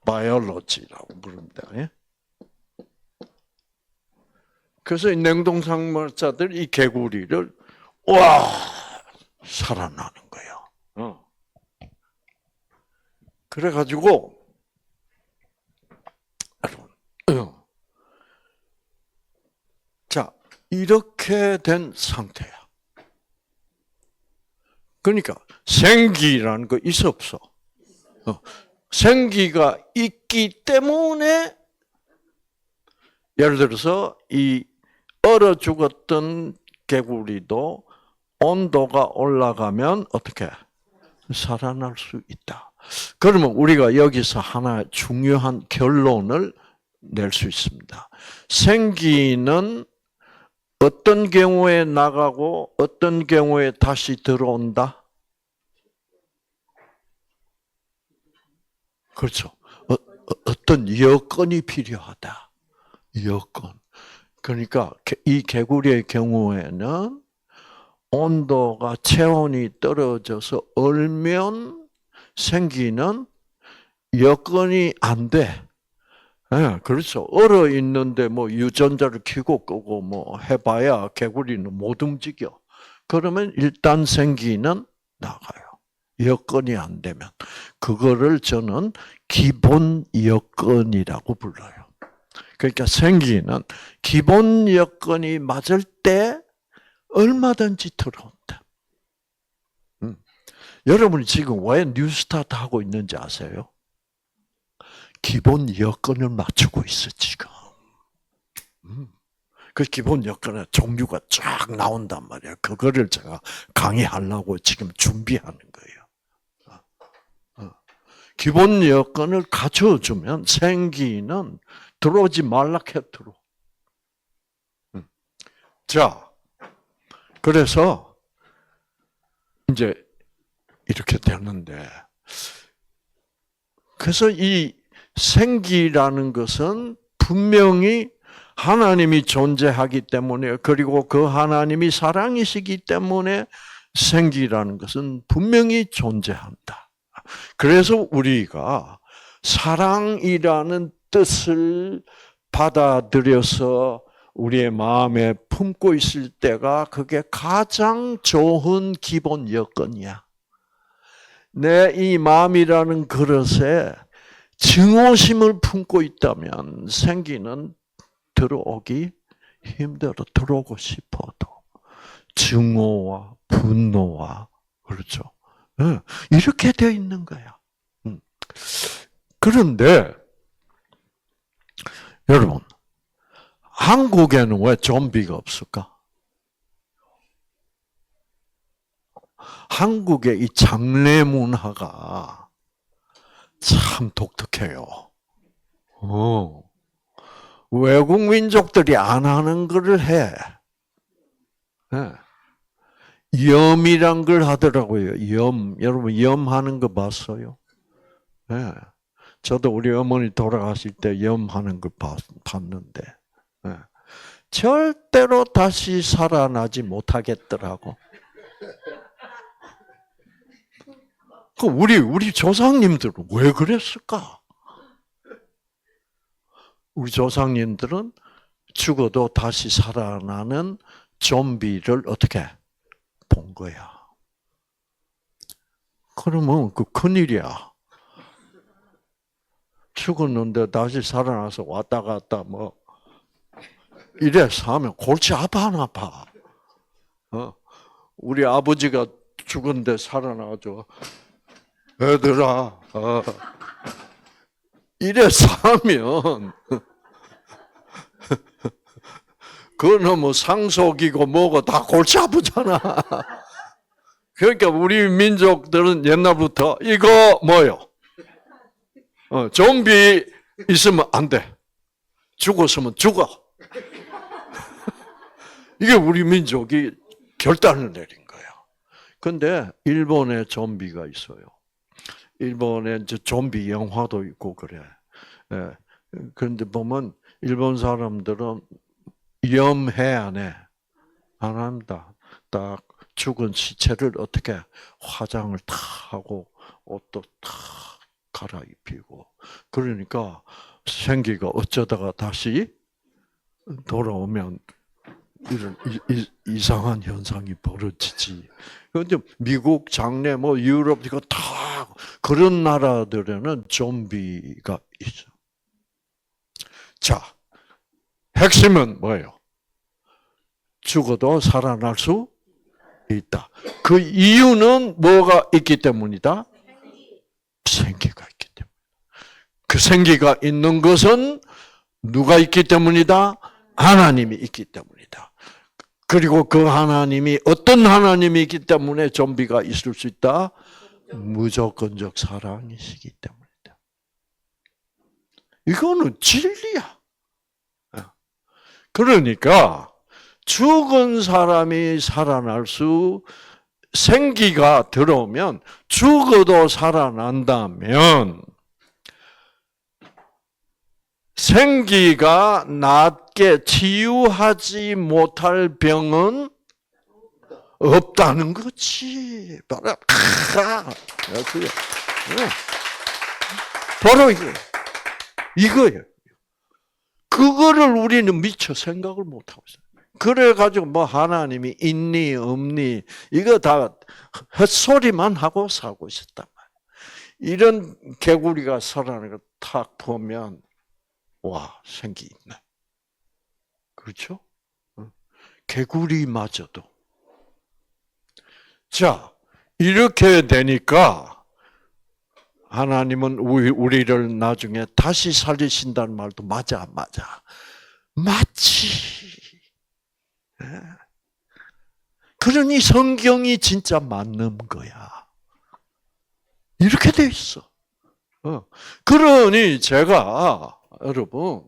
바이올로지라고 부릅니다. 예? 그래서 이 냉동생물자들 이 개구리를 살아나는 거예요. 그래가지고 자 이렇게 된 상태야. 그러니까 생기라는 거 있어 없어? 생기가 있기 때문에 예를 들어서 이 얼어 죽었던 개구리도 온도가 올라가면 어떻게 살아날 수 있다. 그러면 우리가 여기서 하나 중요한 결론을 낼 수 있습니다. 생기는 어떤 경우에 나가고 어떤 경우에 다시 들어온다? 그렇죠. 어떤 여건이 필요하다. 여건. 그러니까 이 개구리의 경우에는 온도가 체온이 떨어져서 얼면 생기는 여건이 안 돼. 네, 그렇죠. 얼어 있는데 뭐 유전자를 켜고 끄고 뭐 해봐야 개구리는 못 움직여. 그러면 일단 생기는 나가요. 여건이 안 되면. 그거를 저는 기본 여건이라고 불러요. 그러니까 생기는 기본 여건이 맞을 때 얼마든지 들어온다. 여러분이 지금 왜 뉴스타트 하고 있는지 아세요? 기본 여건을 맞추고 있어, 지금. 그 기본 여건의 종류가 쫙 나온단 말이야. 그거를 제가 강의하려고 지금 준비하는 거예요. 기본 여건을 갖춰주면 생기는 들어오지 말라 해 들어. 자, 그래서 이제 이렇게 되는데, 그래서 이 생기라는 것은 분명히 하나님이 존재하기 때문에, 그리고 그 하나님이 사랑이시기 때문에 생기라는 것은 분명히 존재한다. 그래서 우리가 사랑이라는 뜻을 받아들여서 우리의 마음에 품고 있을 때가 그게 가장 좋은 기본 여건이야. 내 이 마음이라는 그릇에 증오심을 품고 있다면 생기는 들어오기 힘들어. 들어오고 싶어도 증오와 분노와 그렇죠. 이렇게 되어 있는 거야. 그런데 여러분, 한국에는 왜 좀비가 없을까? 한국의 이 장례 문화가 참 독특해요. 외국 민족들이 안 하는 거를 해. 염이란 걸 하더라고요. 염. 여러분, 염 하는 거 봤어요? 저도 우리 어머니 돌아가실 때 염 하는 걸 봤는데, 절대로 다시 살아나지 못하겠더라고. 우리 조상님들은 왜 그랬을까? 우리 조상님들은 죽어도 다시 살아나는 좀비를 어떻게 본 거야. 그러면 그 큰일이야. 죽었는데 다시 살아나서 왔다 갔다 이래서 하면 골치 아파 안 아파. 우리 아버지가 죽었는데 살아나가지고 얘들아 이래서 하면 그거는 뭐 상속이고 뭐고 다 골치 아프잖아. 그러니까 우리 민족들은 옛날부터 이거 뭐요? 좀비 있으면 안 돼. 죽었으면 죽어. 이게 우리 민족이 결단을 내린 거야. 근데 일본에 좀비가 있어요. 일본에 이제 좀비 영화도 있고 그래. 그런데 보면 일본 사람들은 염해 안 해. 안 한다. 딱 죽은 시체를 어떻게 화장을 다 하고 옷도 다 갈아입히고. 그러니까 생기가 어쩌다가 다시 돌아오면 이런 이상한 현상이 벌어지지. 그런데 미국, 장내, 유럽 이거 다 그런 나라들에는 좀비가 있어. 자, 핵심은 뭐예요? 죽어도 살아날 수 있다. 그 이유는 뭐가 있기 때문이다? 생기가 있기 때문에. 그 생기가 있는 것은 누가 있기 때문이다? 하나님이 있기 때문이다. 그리고 그 하나님이 어떤 하나님이 있기 때문에 좀비가 있을 수 있다? 무조건적 사랑이시기 때문이다. 이거는 진리야. 그러니까 죽은 사람이 살아날 수 생기가 들어오면 죽어도 살아난다면 생기가 낫게 치유하지 못할 병은 없다는 거지. 바로 바로 이거예요. 그거를 우리는 미처 생각을 못 하고 있어요. 그래가지고 하나님이 있니 없니 이거 다 헛소리만 하고 살고 있었단 말이에요. 이런 개구리가 살아나는 거 탁 보면 와, 생기 있네. 그렇죠? 개구리마저도. 자, 이렇게 되니까 하나님은 우리를 나중에 다시 살리신다는 말도 맞아. 맞지. 그러니 성경이 진짜 맞는 거야. 이렇게 돼 있어. 그러니 제가 여러분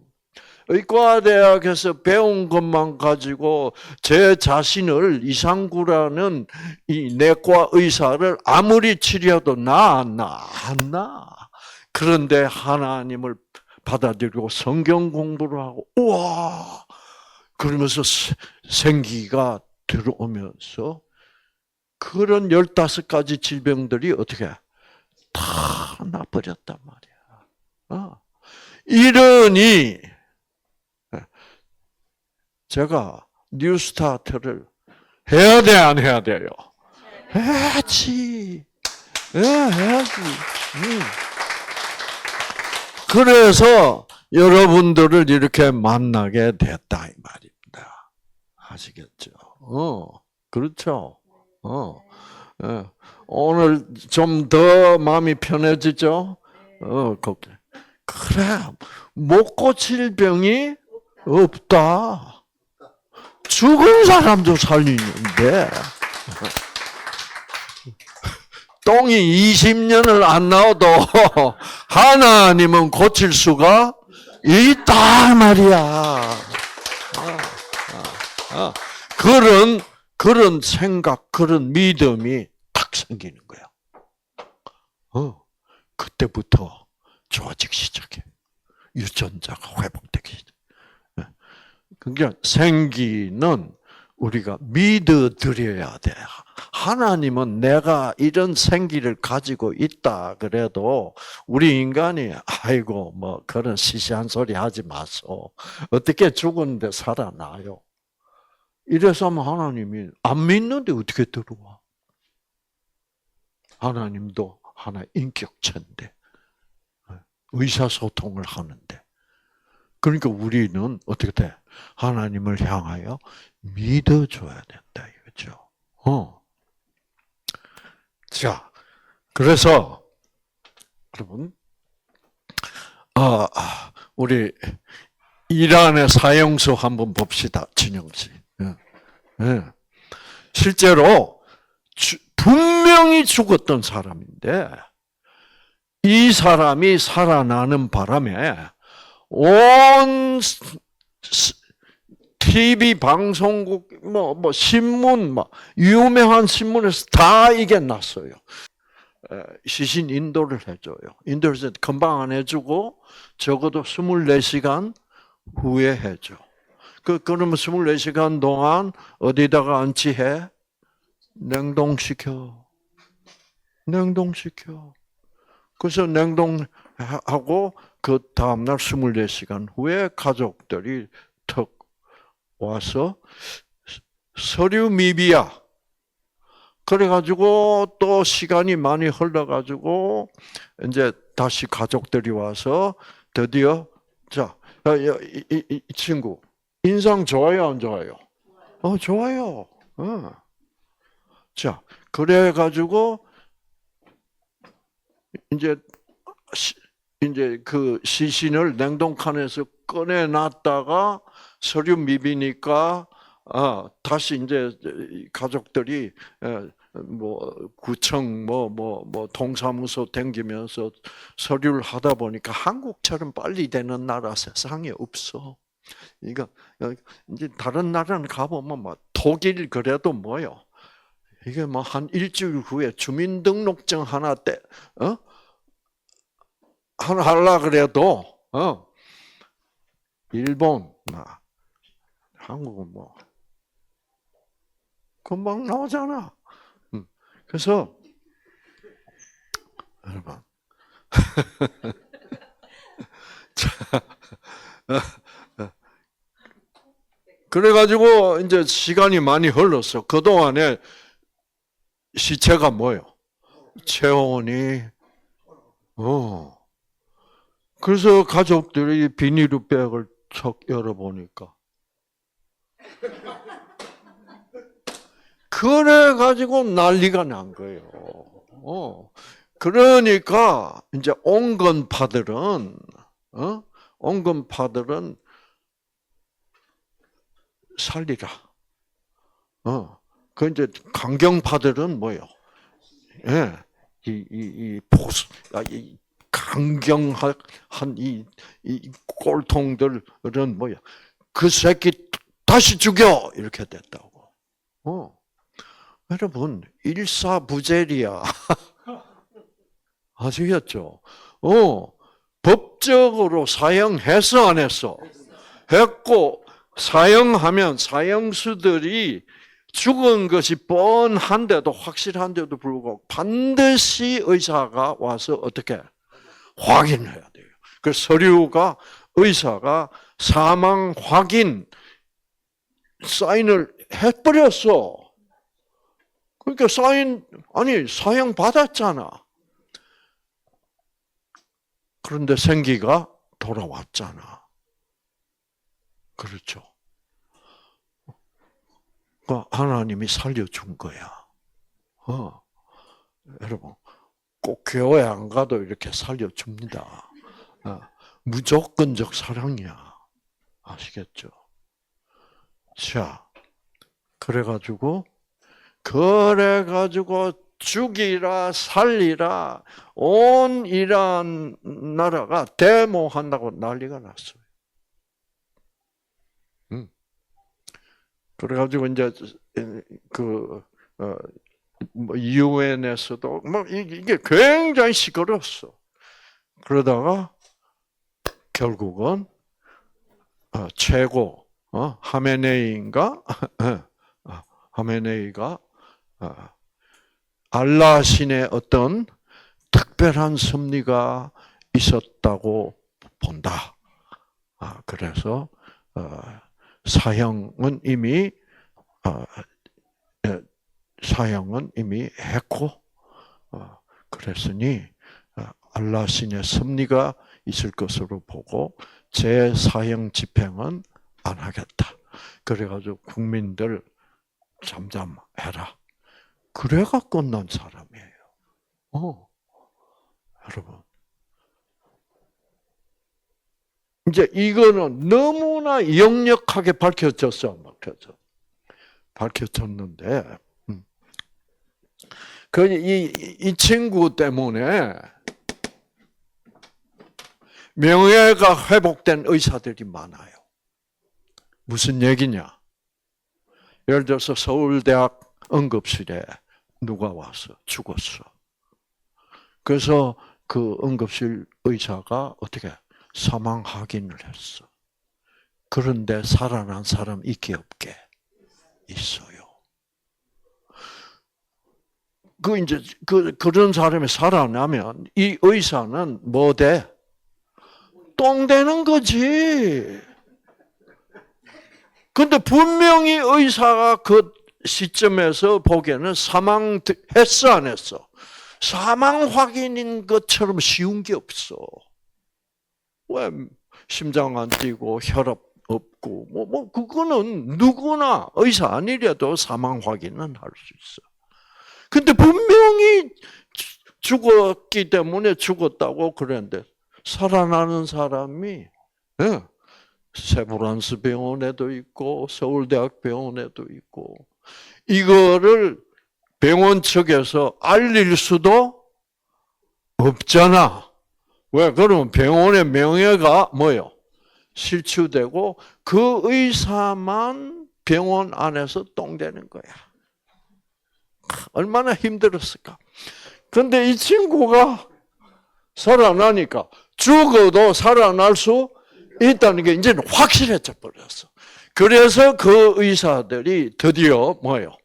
의과대학에서 배운 것만 가지고 제 자신을 이상구라는 이 내과 의사를 아무리 치료해도 안 나. 그런데 하나님을 받아들이고 성경 공부를 하고 우와 그러면서 생기가 들어오면서 그런 15가지 질병들이 어떻게 다 나버렸단 말이야. 이러니 제가 뉴스타트를 해야 돼, 안 해야 돼요? 해야지. 예, 해야지. 그래서 여러분들을 이렇게 만나게 됐다 이 말입니다. 아시겠죠? 그렇죠. 예. 오늘 좀 더 마음이 편해지죠? 그래, 못 고칠 병이 없다. 죽은 사람도 살리는데, 똥이 20년을 안 나와도 하나님은 고칠 수가 있다 말이야. 그런 생각, 그런 믿음이 딱 생기는 거야. 그때부터 좋아지기 시작해. 유전자가 회복되기 시작해. 그러니까 생기는 우리가 믿어드려야 돼. 하나님은 내가 이런 생기를 가지고 있다 그래도 우리 인간이 아이고 뭐 그런 시시한 소리 하지 마소. 어떻게 죽었는데 살아나요? 이래서 하면 하나님이 안 믿는데 어떻게 들어와? 하나님도 하나의 인격체인데 의사소통을 하는데 그러니까 우리는 어떻게 돼? 하나님을 향하여 믿어줘야 된다 이거죠. 자, 그래서 여러분, 우리 이란의 사형수 한번 봅시다, 진영 씨. 실제로 분명히 죽었던 사람인데 이 사람이 살아나는 바람에 온 TV 방송국 뭐 신문 유명한 신문에서 다 이게 났어요. 시신 인도를 해줘요. 인도에서 금방 안 해주고 적어도 24시간 후에 해줘. 그러면 24시간 동안 어디다가 안치해? 냉동시켜. 그래서 냉동하고 그 다음날 24시간 후에 가족들이 턱 와서 서류 미비야. 그래가지고 또 시간이 많이 흘러가지고 이제 다시 가족들이 와서 드디어 자, 이 친구 인상 좋아요, 안 좋아요? 좋아요. 자, 그래가지고 이제 그 시신을 냉동칸에서 꺼내놨다가 서류 미비니까 다시 이제 가족들이 뭐 구청 뭐 동사무소 댕기면서 서류를 하다 보니까 한국처럼 빨리 되는 나라 세상에 없어. 이거 이제 다른 나라는 가보면 뭐 독일 그래도 뭐요? 이게 뭐 한 일주일 후에 주민등록증 하나 하나 하려 그래도 일본 한국은 뭐 금방 나오잖아. 그래서 여러분 그래가지고 이제 시간이 많이 흘렀어. 그 동안에 시체가 뭐요? 체온이 그래서 가족들이 비닐백을 척 열어보니까 그래가지고 난리가 난 거예요. 그러니까 이제 온건파들은 살리라. 그 이제 강경파들은 뭐요? 예, 이 보수, 강경한 이 꼴통들은 뭐야? 그 새끼 다시 죽여 이렇게 됐다고. 여러분 일사부재리야. 아시겠죠? 법적으로 사형했어 안 했어? 했고 사형하면 사형수들이 죽은 것이 뻔한데도 확실한데도 불구하고 반드시 의사가 와서 어떻게 확인해야 돼요. 그 서류가 의사가 사망 확인 사인을 해버렸어. 그러니까 사형 받았잖아. 그런데 생기가 돌아왔잖아. 그렇죠. 하나님이 살려준 거야. 여러분, 꼭 교회 안 가도 이렇게 살려줍니다. 무조건적 사랑이야. 아시겠죠? 자, 그래가지고 죽이라 살리라 온 이란 나라가 데모한다고 난리가 났어요. 그래가지고 이제 유엔에서도 이게 굉장히 시끄러웠어. 그러다가 결국은 최고 하메네이가 알라 신의 어떤 특별한 섭리가 있었다고 본다. 그래서 사형은 이미 했고, 그랬으니 알라 신의 섭리가 있을 것으로 보고 재사형 집행은 안 하겠다. 그래가지고 국민들 잠잠해라. 그래가 끝난 사람이에요. 여러분. 이제 이거는 너무나 역력하게 밝혀졌어. 밝혀졌는데, 이 친구 때문에 명예가 회복된 의사들이 많아요. 무슨 얘기냐? 예를 들어서 서울대학 응급실에 누가 와서 죽었어. 그래서 그 응급실 의사가 어떻게 사망 확인을 했어. 그런데 살아난 사람 있게 없게 있어요. 그런 사람이 살아나면 이 의사는 뭐 돼? 똥 되는 거지. 근데 분명히 의사가 그 시점에서 보기에는 사망했어, 안 했어? 사망 확인인 것처럼 쉬운 게 없어. 왜? 심장 안 뛰고 혈압 없고 그거는 누구나 의사 아니래도 사망 확인은 할 수 있어. 근데 분명히 죽었기 때문에 죽었다고 그랬는데 살아나는 사람이 세브란스 병원에도 있고 서울대학 병원에도 있고 이거를 병원 측에서 알릴 수도 없잖아. 왜? 그러면 병원의 명예가 뭐요? 실추되고 그 의사만 병원 안에서 똥되는 거야. 얼마나 힘들었을까? 근데 이 친구가 살아나니까 죽어도 살아날 수 있다는 게 이제는 확실해져 버렸어. 그래서 그 의사들이 드디어 뭐예요?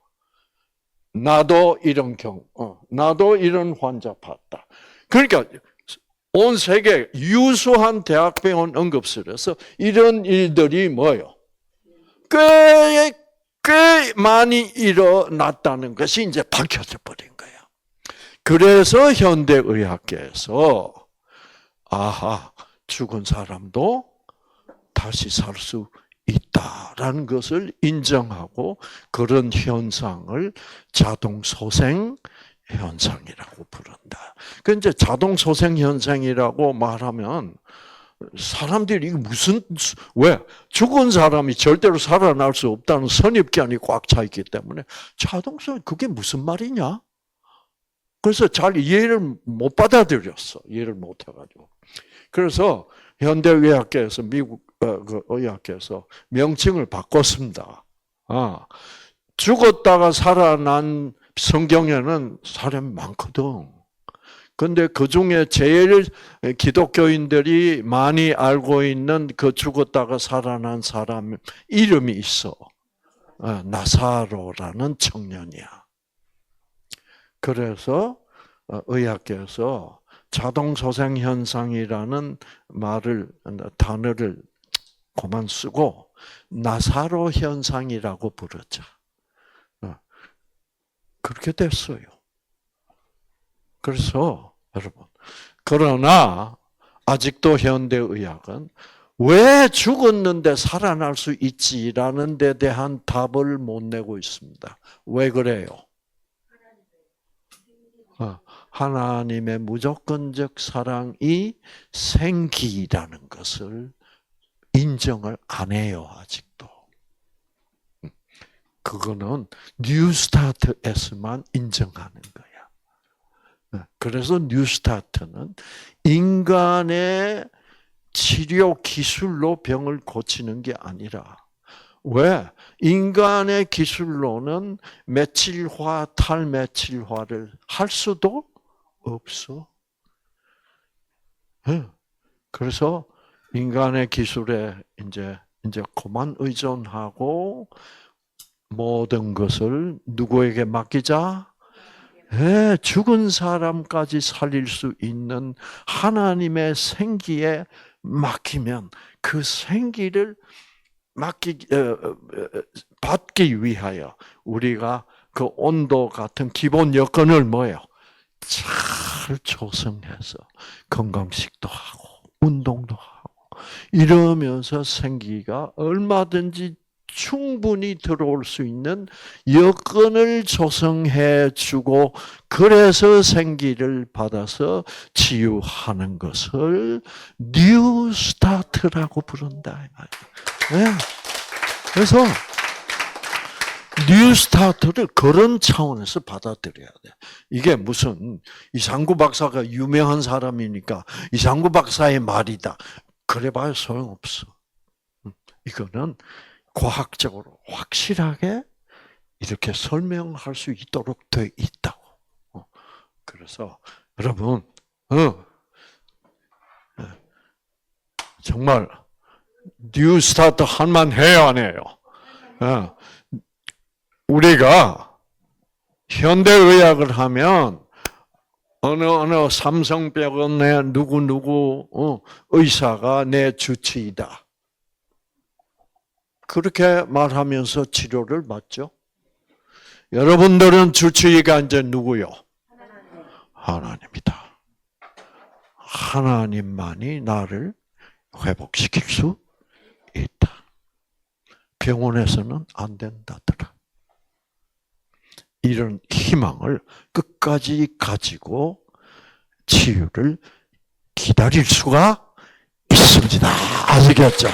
나도 나도 이런 환자 봤다. 그러니까 온 세계 유수한 대학병원 응급실에서 이런 일들이 뭐예요? 꽤 많이 일어났다는 것이 이제 밝혀져 버린 거예요. 그래서 현대의학계에서 죽은 사람도 다시 살 수 있다라는 것을 인정하고 그런 현상을 자동소생 현상이라고 부른다. 그 이제 자동소생 현상이라고 말하면 사람들이 왜 죽은 사람이 절대로 살아날 수 없다는 선입견이 꽉 차 있기 때문에 자동소생 그게 무슨 말이냐? 그래서 잘 이해를 못 받아들였어. 이해를 못 해가지고. 그래서 현대의학계에서 미국 의학계에서 명칭을 바꿨습니다. 죽었다가 살아난 성경에는 사람이 많거든. 근데 그 중에 제일 기독교인들이 많이 알고 있는 그 죽었다가 살아난 사람 이름이 있어. 나사로라는 청년이야. 그래서 의학계에서 자동소생 현상이라는 단어를 그만 쓰고 나사로 현상이라고 부르자. 그렇게 됐어요. 그래서 여러분, 그러나 아직도 현대의학은 왜 죽었는데 살아날 수 있지라는 데 대한 답을 못 내고 있습니다. 왜 그래요? 하나님의 무조건적 사랑이 생기라는 것을 인정을 안 해요, 아직도. 그거는 뉴스타트에서만 인정하는 거야. 그래서 뉴스타트는 인간의 치료 기술로 병을 고치는 게 아니라, 왜? 인간의 기술로는 메칠화, 탈메칠화를 할 수도 없어. 그래서 인간의 기술에 이제 그만 의존하고 모든 것을 누구에게 맡기자? 죽은 사람까지 살릴 수 있는 하나님의 생기에 맡기면 그 생기를 받기 위하여 우리가 그 온도 같은 기본 여건을 뭐예요? 잘 조성해서 건강식도 하고 운동도 하고 이러면서 생기가 얼마든지 충분히 들어올 수 있는 여건을 조성해 주고 그래서 생기를 받아서 치유하는 것을 뉴 스타트라고 부른다. 네. 그래서 뉴 스타트를 그런 차원에서 받아들여야 돼. 이게 무슨 이상구 박사가 유명한 사람이니까 이상구 박사의 말이다. 그래봐야 소용없어. 이거는 과학적으로 확실하게 이렇게 설명할 수 있도록 돼 있다고. 그래서 여러분, 정말 뉴 스타트 할만 해요, 안 해요? 우리가 현대의학을 하면 어느 삼성병원의 누구 의사가 내 주치의다. 그렇게 말하면서 치료를 받죠. 여러분들은 주치의가 이제 누구요? 하나님이다. 하나님만이 나를 회복시킬 수 있다. 병원에서는 안 된다더라. 이런 희망을 끝까지 가지고 치유를 기다릴 수가 있습니다. 아시겠죠?